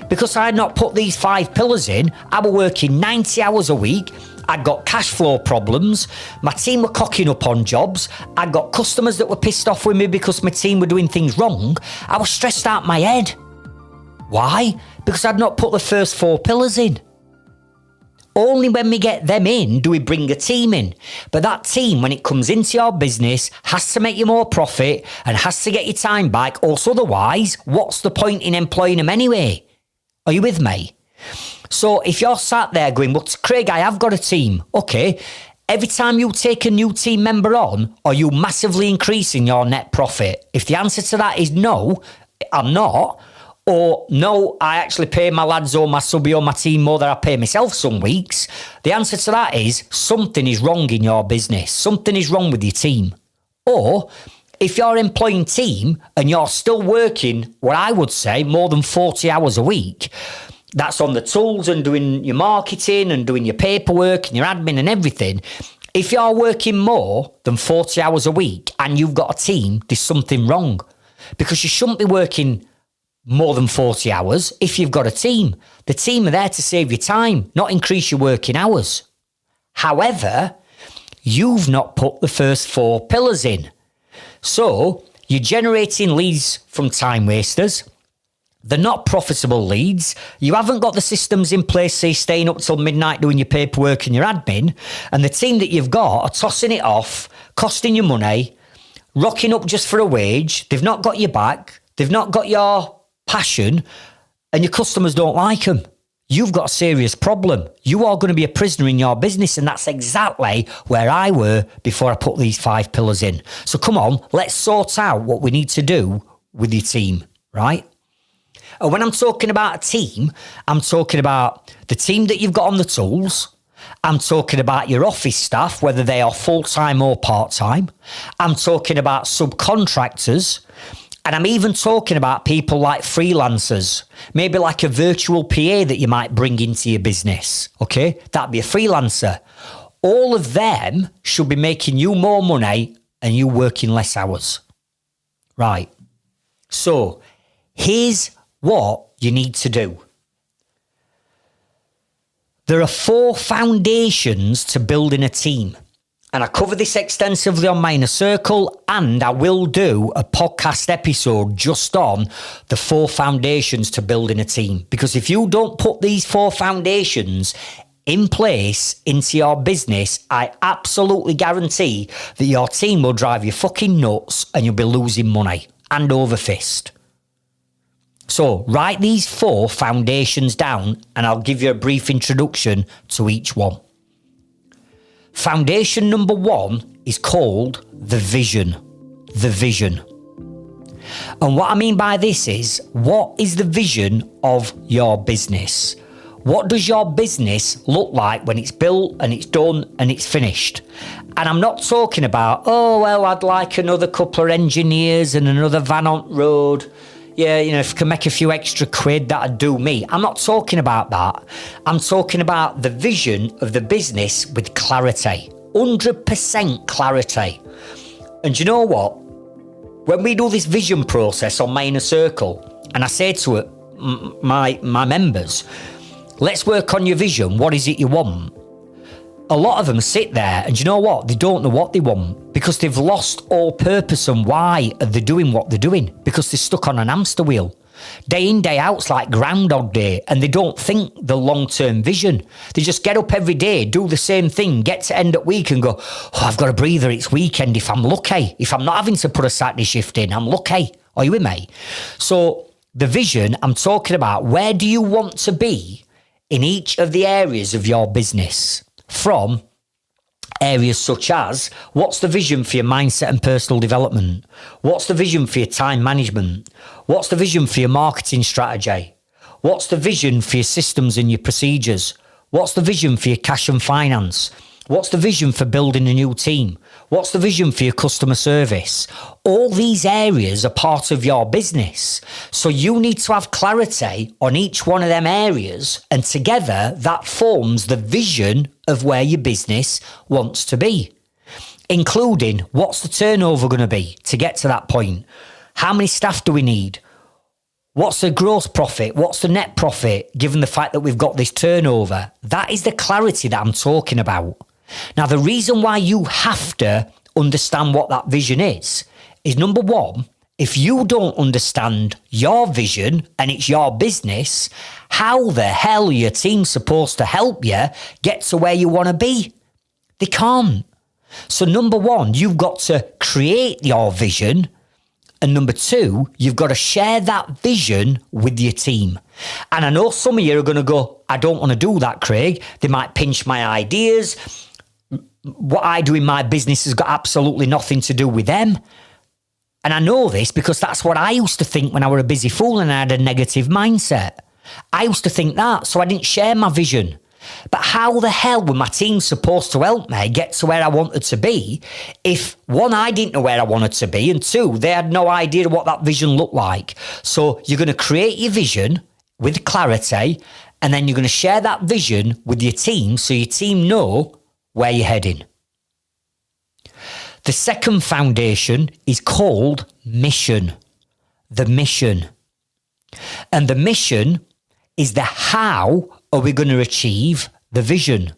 Because I had not put these 5 pillars in, I was working 90 hours a week. I'd got cash flow problems. My team were cocking up on jobs. I'd got customers that were pissed off with me because my team were doing things wrong. I was stressed out my head. Why? Because I'd not put the first 4 pillars in. Only when we get them in do we bring a team in. But that team, when it comes into your business, has to make you more profit and has to get your time back. Also, otherwise, what's the point in employing them anyway? Are you with me? So if you're sat there going, well, Craig, I have got a team. Okay, every time you take a new team member on, are you massively increasing your net profit? If the answer to that is no, I'm not, or no, I actually pay my lads or my subby or my team more than I pay myself some weeks, the answer to that is something is wrong in your business. Something is wrong with your team. Or if you're employing team and you're still working, what I would say, more than 40 hours a week, that's on the tools and doing your marketing and doing your paperwork and your admin and everything. If you're working more than 40 hours a week and you've got a team, there's something wrong. Because you shouldn't be working more than 40 hours if you've got a team. The team are there to save you time, not increase your working hours. However, you've not put the first 4 pillars in. So you're generating leads from time wasters. They're not profitable leads. You haven't got the systems in place, so you're staying up till midnight doing your paperwork and your admin. And the team that you've got are tossing it off, costing you money, rocking up just for a wage. They've not got your back. They've not got your passion, and your customers don't like them. You've got a serious problem. You are going to be a prisoner in your business, and that's exactly where I were before I put these 5 pillars in. So come on, let's sort out what we need to do with your team, right? And when I'm talking about a team, I'm talking about the team that you've got on the tools. I'm talking about your office staff, whether they are full-time or part-time. I'm talking about subcontractors. And I'm even talking about people like freelancers, maybe like a virtual PA that you might bring into your business, okay? That'd be a freelancer. All of them should be making you more money and you working less hours. Right. So here's what you need to do. There are 4 foundations to building a team. And I cover this extensively on my Inner Circle, and I will do a podcast episode just on the 4 foundations to building a team. Because if you don't put these 4 foundations in place into your business, I absolutely guarantee that your team will drive you fucking nuts and you'll be losing money hand over fist. So write these 4 foundations down and I'll give you a brief introduction to each one. Foundation number 1 is called the vision. The vision. And what I mean by this is, what is the vision of your business? What does your business look like when it's built and it's done and it's finished? And I'm not talking about, oh, well, I'd like another couple of engineers and another van on road. Yeah, you know, if I can make a few extra quid, that'd do me. I'm not talking about that. I'm talking about the vision of the business with clarity. 100% clarity. And you know what? When we do this vision process on my inner circle, and I say to it, my members, let's work on your vision. What is it you want? A lot of them sit there and you know what? They don't know what they want because they've lost all purpose and why are they doing what they're doing, because they're stuck on an hamster wheel. Day in, day out, it's like Groundhog Day, and they don't think the long-term vision. They just get up every day, do the same thing, get to end of week and go, oh, I've got a breather, it's weekend if I'm lucky. If I'm not having to put a Saturday shift in, I'm lucky. Are you with me? So the vision, I'm talking about, where do you want to be in each of the areas of your business? From areas such as, what's the vision for your mindset and personal development? What's the vision for your time management? What's the vision for your marketing strategy? What's the vision for your systems and your procedures? What's the vision for your cash and finance? What's the vision for building a new team? What's the vision for your customer service? All these areas are part of your business. So you need to have clarity on each one of them areas, and together that forms the vision of where your business wants to be, including what's the turnover going to be to get to that point? How many staff do we need? What's the gross profit? What's the net profit, given the fact that we've got this turnover? That is the clarity that I'm talking about. Now, the reason why you have to understand what that vision is number 1, if you don't understand your vision and it's your business, how the hell are your team supposed to help you get to where you want to be? They can't. So number 1, you've got to create your vision. And number 2, you've got to share that vision with your team. And I know some of you are going to go, I don't want to do that, Craig. They might pinch my ideas. What I do in my business has got absolutely nothing to do with them. And I know this because that's what I used to think when I were a busy fool and I had a negative mindset. I used to think that, so I didn't share my vision. But how the hell were my team supposed to help me get to where I wanted to be if, 1, I didn't know where I wanted to be, and 2, they had no idea what that vision looked like? So you're going to create your vision with clarity, and then you're going to share that vision with your team so your team know where you're heading. The second foundation is called mission. The mission. And the mission is the how are we going to achieve the vision?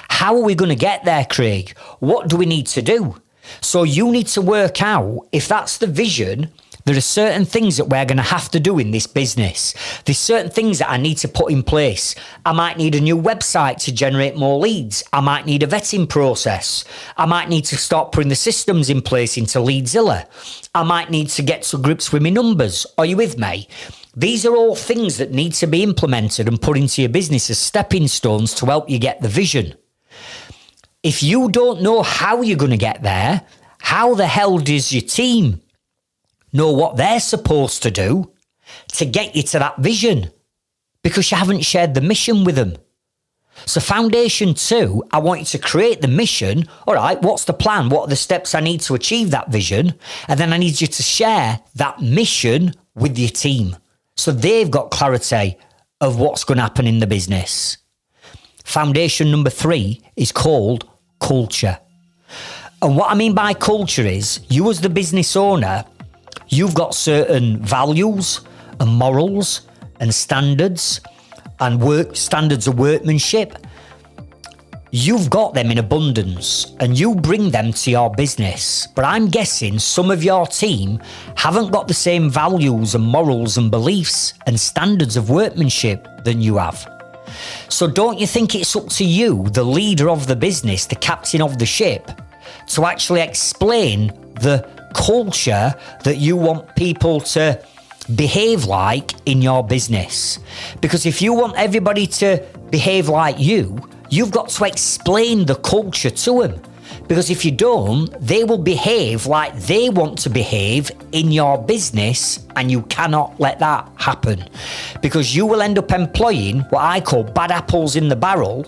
How are we going to get there, Craig? What do we need to do? So you need to work out, if that's the vision, there are certain things that we're going to have to do in this business. There's certain things that I need to put in place. I might need a new website to generate more leads. I might need a vetting process. I might need to start putting the systems in place into Leadzilla. I might need to get to grips with my numbers. Are you with me? These are all things that need to be implemented and put into your business as stepping stones to help you get the vision. If you don't know how you're going to get there, how the hell does your team know what they're supposed to do to get you to that vision? Because you haven't shared the mission with them. So foundation 2, I want you to create the mission. All right, what's the plan? What are the steps I need to achieve that vision? And then I need you to share that mission with your team so they've got clarity of what's going to happen in the business. Foundation number 3 is called culture. And what I mean by culture is, you as the business owner, you've got certain values and morals and standards and standards of workmanship. You've got them in abundance and you bring them to your business. But I'm guessing some of your team haven't got the same values and morals and beliefs and standards of workmanship than you have. So don't you think it's up to you, the leader of the business, the captain of the ship, to actually explain the culture that you want people to behave like in your business? Because if you want everybody to behave like you, you've got to explain the culture to them. Because if you don't, they will behave like they want to behave in your business, and you cannot let that happen. Because you will end up employing what I call bad apples in the barrel,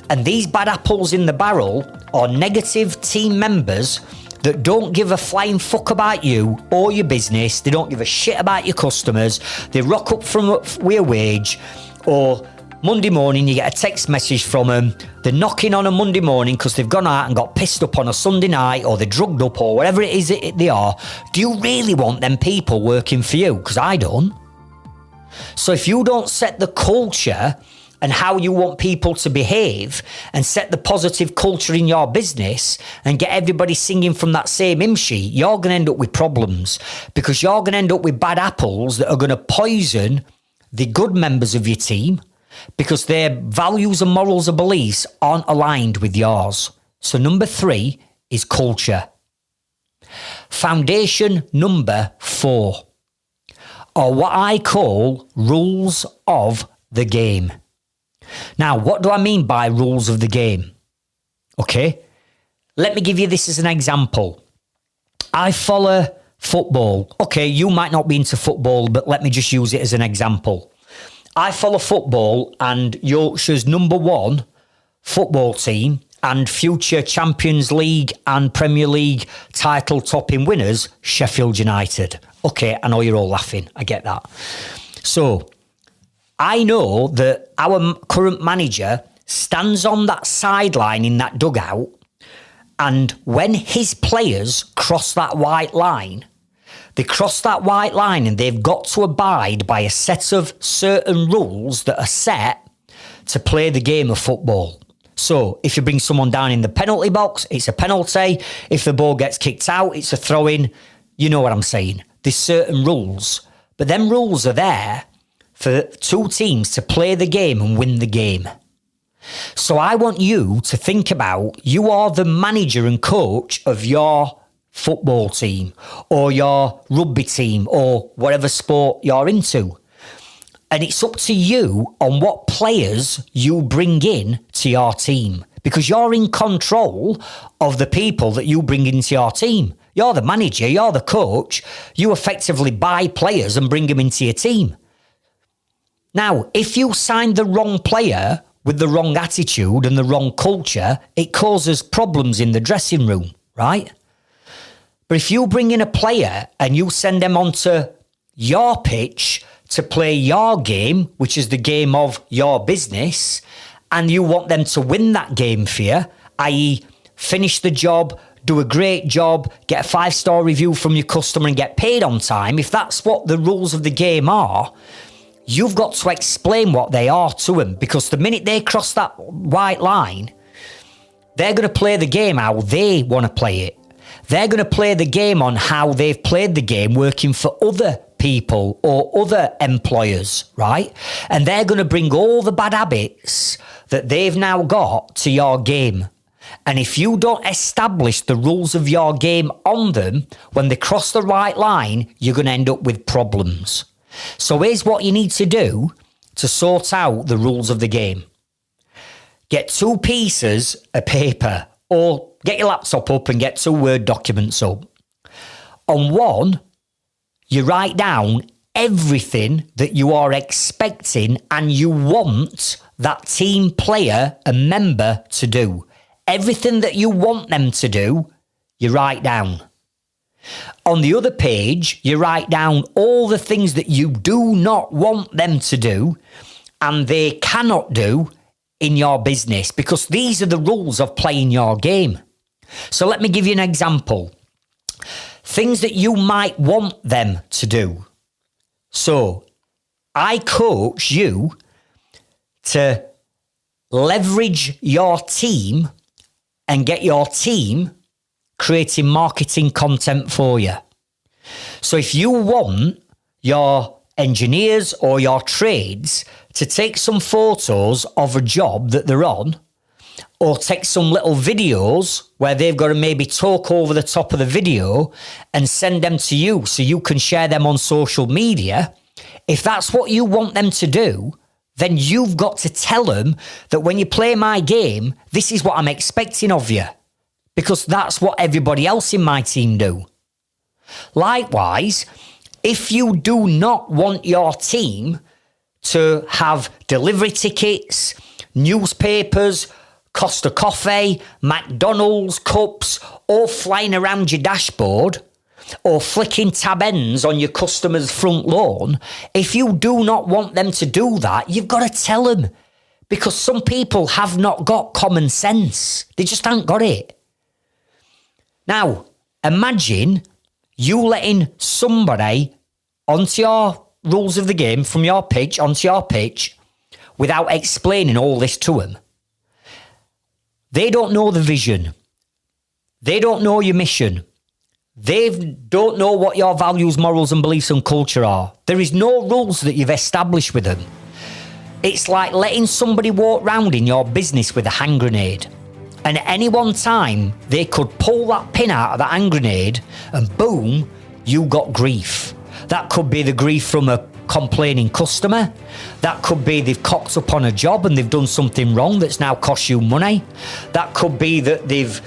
and these bad apples in the barrel are negative team members that don't give a flying fuck about you or your business. They don't give a shit about your customers. They rock up from with a wage, or Monday morning you get a text message from them. They're knocking on a Monday morning because they've gone out and got pissed up on a Sunday night, or they're drugged up, or whatever it is they are. Do you really want them people working for you? Because I don't. So if you don't set the culture and how you want people to behave, and set the positive culture in your business, and get everybody singing from that same hymn sheet, you're going to end up with problems, because you're going to end up with bad apples that are going to poison the good members of your team, because their values and morals and beliefs aren't aligned with yours. So number 3 is culture. Foundation number 4 are what I call rules of the game. Now, what do I mean by rules of the game? Okay, let me give you this as an example. I follow football. Okay, you might not be into football, but let me just use it as an example. I follow football, and Yorkshire's number 1 football team and future Champions League and Premier League title topping winners, Sheffield United. Okay, I know you're all laughing. I get that. So I know that our current manager stands on that sideline in that dugout, and when his players cross that white line, they cross that white line and they've got to abide by a set of certain rules that are set to play the game of football. So if you bring someone down in the penalty box, it's a penalty. If the ball gets kicked out, it's a throw-in. You know what I'm saying. There's certain rules, but them rules are there for 2 teams to play the game and win the game. So I want you to think about, you are the manager and coach of your football team or your rugby team or whatever sport you're into. And it's up to you on what players you bring in to your team, because you're in control of the people that you bring into your team. You're the manager, you're the coach. You effectively buy players and bring them into your team. Now, if you sign the wrong player with the wrong attitude and the wrong culture, it causes problems in the dressing room, right? But if you bring in a player and you send them onto your pitch to play your game, which is the game of your business, and you want them to win that game for you, i.e. finish the job, do a great job, get a 5-star review from your customer and get paid on time, if that's what the rules of the game are, you've got to explain what they are to them, because the minute they cross that white line, they're going to play the game how they want to play it. They're going to play the game on how they've played the game working for other people or other employers, right? And they're going to bring all the bad habits that they've now got to your game. And if you don't establish the rules of your game on them, when they cross the white line, you're going to end up with problems. So here's what you need to do to sort out the rules of the game. Get 2 pieces of paper, or get your laptop up and get 2 Word documents up. On one, you write down everything that you are expecting and you want that team player and member to do. Everything that you want them to do, you write down. On the other page, you write down all the things that you do not want them to do and they cannot do in your business, because these are the rules of playing your game. So let me give you an example. Things that you might want them to do. So I coach you to leverage your team and get your team creating marketing content for you. So if you want your engineers or your trades to take some photos of a job that they're on, or take some little videos where they've got to maybe talk over the top of the video and send them to you so you can share them on social media. If that's what you want them to do, then you've got to tell them that when you play my game, this is what I'm expecting of you, because that's what everybody else in my team do. Likewise, if you do not want your team to have delivery tickets, newspapers, Costa Coffee, McDonald's cups, all flying around your dashboard, or flicking tab ends on your customer's front lawn, if you do not want them to do that, you've got to tell them. Because some people have not got common sense. They just haven't got it. Now, imagine you letting somebody onto your rules of the game from your pitch, onto your pitch, without explaining all this to them. They don't know the vision. They don't know your mission. They don't know what your values, morals and beliefs and culture are. There is no rules that you've established with them. It's like letting somebody walk round in your business with a hand grenade. And at any one time, they could pull that pin out of that hand grenade and boom, you got grief. That could be the grief from a complaining customer. That could be they've cocked up on a job and they've done something wrong that's now cost you money. That could be that they've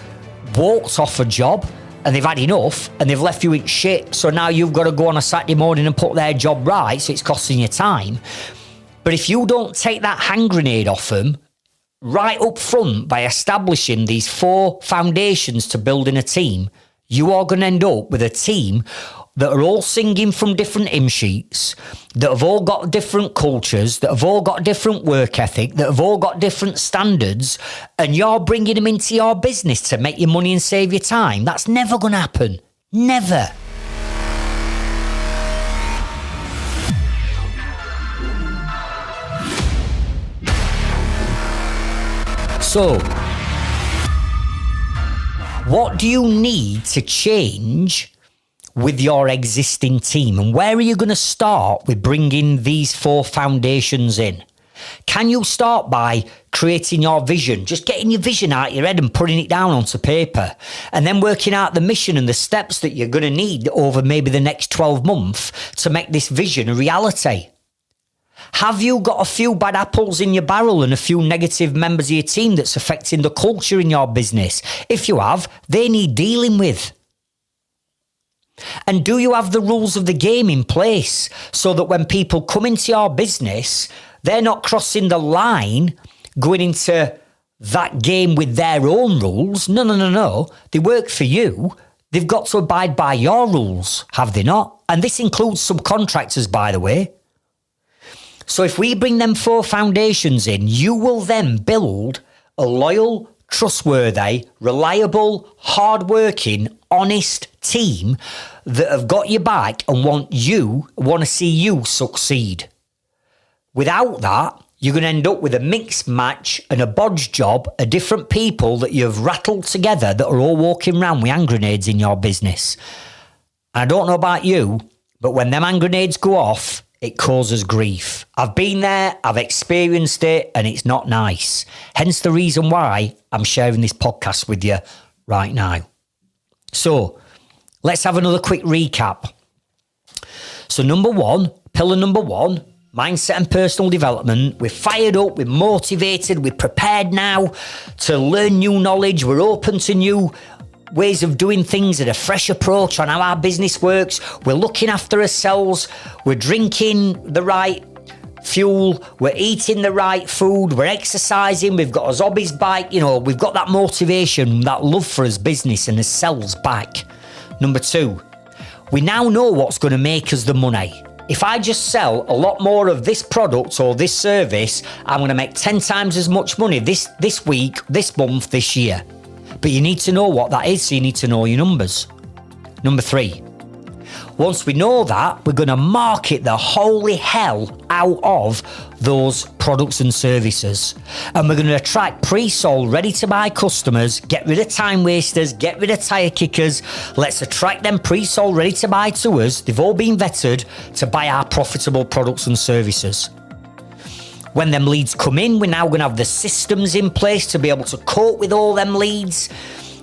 walked off a job and they've had enough and they've left you in shit. So now you've got to go on a Saturday morning and put their job right, so it's costing you time. But if you don't take that hand grenade off them right up front by establishing these 4 foundations to building a team, you are going to end up with a team that are all singing from different hymn sheets, that have all got different cultures, that have all got different work ethic, that have all got different standards, and you're bringing them into your business to make your money and save your time. That's never going to happen. Never. So, what do you need to change with your existing team? And where are you going to start with bringing these 4 foundations in? Can you start by creating your vision, just getting your vision out of your head and putting it down onto paper, and then working out the mission and the steps that you're going to need over maybe the next 12 months to make this vision a reality? Have you got a few bad apples in your barrel and a few negative members of your team that's affecting the culture in your business? If you have, they need dealing with. And do you have the rules of the game in place so that when people come into your business, they're not crossing the line going into that game with their own rules? No. They work for you. They've got to abide by your rules, have they not? And this includes subcontractors, by the way. So if we bring them 4 foundations in, you will then build a loyal, trustworthy, reliable, hardworking, honest team that have got your back and want to see you succeed. Without that, you're going to end up with a mixed match and a bodge job of different people that you've rattled together that are all walking around with hand grenades in your business. I don't know about you, but when them hand grenades go off, it causes grief. I've been there, I've experienced it, and it's not nice. Hence the reason why I'm sharing this podcast with you right now. So, let's have another quick recap. So pillar number one, mindset and personal development. We're fired up, we're motivated, we're prepared now to learn new knowledge. We're open to new ways of doing things and a fresh approach on how our business works. We're looking after ourselves. We're drinking the right fuel. We're eating the right food. We're exercising. We've got our hobbies back. We've got that motivation, that love for us business and ourselves back. Number 2, we now know what's going to make us the money. If I just sell a lot more of this product or this service, I'm going to make 10 times as much money this week, this month, this year. But you need to know what that is, so you need to know your numbers. Number 3, once we know that, we're going to market the holy hell out of those products and services. And we're going to attract pre-sold, ready-to-buy customers, get rid of time wasters, get rid of tire kickers. Let's attract them pre-sold, ready-to-buy to us. They've all been vetted to buy our profitable products and services. When them leads come in, we're now going to have the systems in place to be able to cope with all them leads,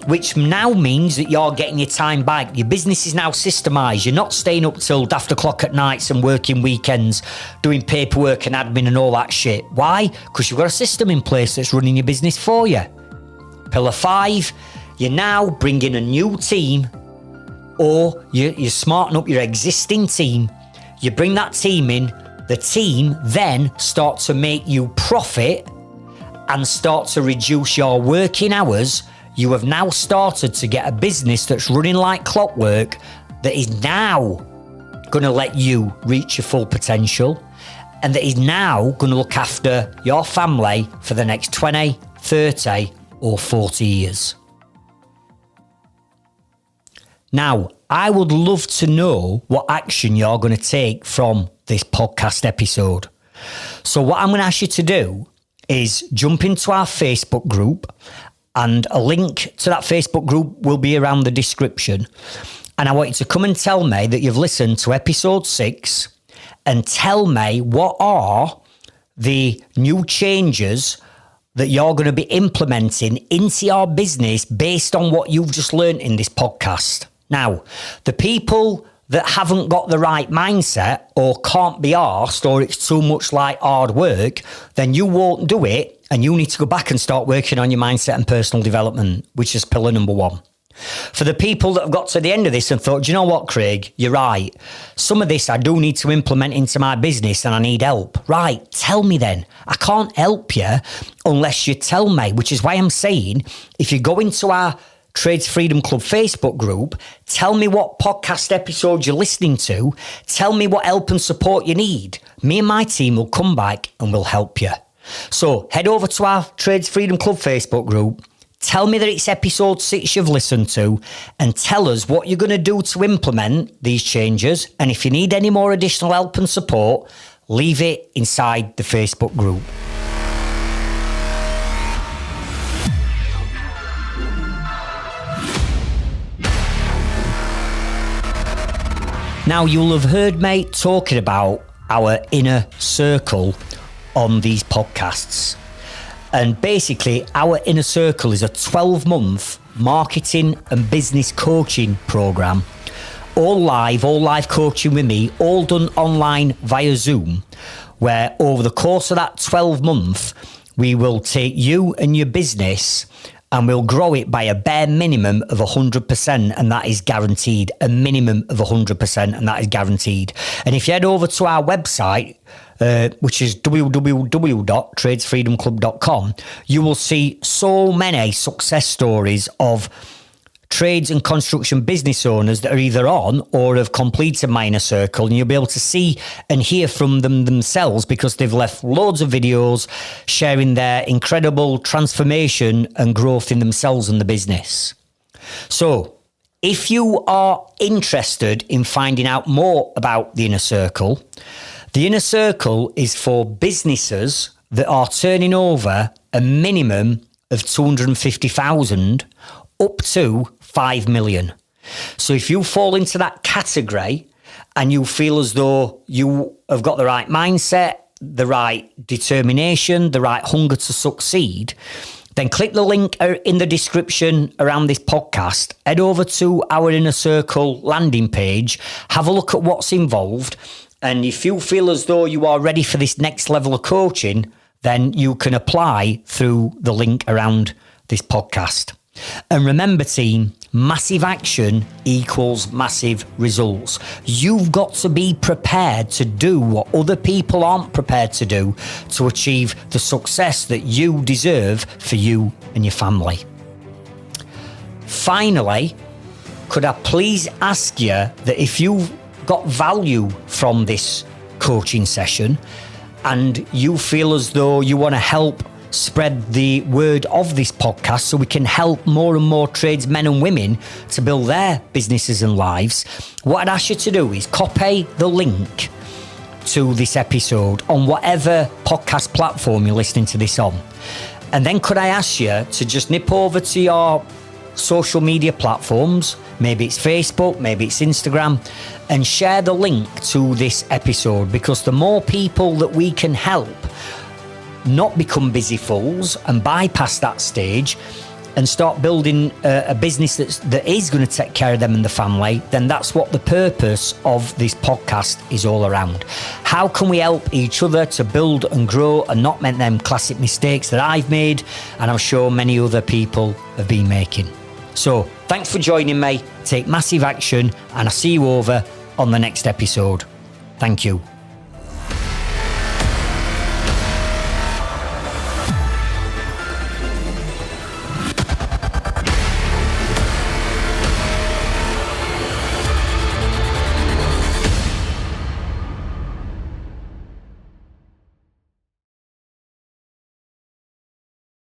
which now means that you're getting your time back. Your business is now systemised. You're not staying up till daft o'clock at nights and working weekends, doing paperwork and admin and all that shit. Why? Because you've got a system in place that's running your business for you. Pillar 5, you're now bringing a new team, or you're smarting up your existing team. You bring that team in, the team then start to make you profit and start to reduce your working hours. You have now started to get a business that's running like clockwork that is now going to let you reach your full potential, and that is now going to look after your family for the next 20, 30 or 40 years. Now, I would love to know what action you're going to take from this podcast episode. So what I'm going to ask you to do is jump into our Facebook group, and a link to that Facebook group will be around the description. And I want you to come and tell me that you've listened to episode 6 and tell me what are the new changes that you're going to be implementing into your business based on what you've just learned in this podcast. Now, the people that haven't got the right mindset or can't be arsed, or it's too much like hard work, then you won't do it, and you need to go back and start working on your mindset and personal development, which is pillar number 1. For the people that have got to the end of this and thought, do you know what, Craig, you're right. Some of this I do need to implement into my business and I need help. Right, tell me then. I can't help you unless you tell me, which is why I'm saying, if you go into our Trades Freedom Club Facebook group, tell me what podcast episode you're listening to, tell me what help and support you need. Me and my team will come back and we'll help you. So head over to our Trades Freedom Club Facebook group, tell me that it's episode 6 you've listened to, and tell us what you're going to do to implement these changes. And if you need any more additional help and support, leave it inside the Facebook group. Now, you'll have heard me talking about our inner circle on these podcasts. And basically, our inner circle is a 12-month marketing and business coaching program. All live coaching with me, all done online via Zoom, where over the course of that 12 months, we will take you and your business and we'll grow it by a bare minimum of 100%, and that is guaranteed. A minimum of 100%, and that is guaranteed. And if you head over to our website, which is www.tradesfreedomclub.com, you will see so many success stories of trades and construction business owners that are either on or have completed my inner circle, and you'll be able to see and hear from them themselves because they've left loads of videos sharing their incredible transformation and growth in themselves and the business. So if you are interested in finding out more about the inner circle is for businesses that are turning over a minimum of 250,000 up to 5 million. So if you fall into that category and you feel as though you have got the right mindset, the right determination, the right hunger to succeed, then click the link in the description around this podcast, head over to our Inner Circle landing page, have a look at what's involved, and if you feel as though you are ready for this next level of coaching, then you can apply through the link around this podcast. And remember, team, massive action equals massive results. You've got to be prepared to do what other people aren't prepared to do to achieve the success that you deserve for you and your family. Finally, could I please ask you that if you've got value from this coaching session and you feel as though you want to help spread the word of this podcast so we can help more and more tradesmen and women to build their businesses and lives, what I'd ask you to do is copy the link to this episode on whatever podcast platform you're listening to this on. And then could I ask you to just nip over to your social media platforms, maybe it's Facebook, maybe it's Instagram, and share the link to this episode, because the more people that we can help not become busy fools and bypass that stage and start building a business that is going to take care of them and the family, then that's what the purpose of this podcast is all around. How can we help each other to build and grow and not make them classic mistakes that I've made and I'm sure many other people have been making? So thanks for joining me. Take massive action and I'll see you over on the next episode. Thank you.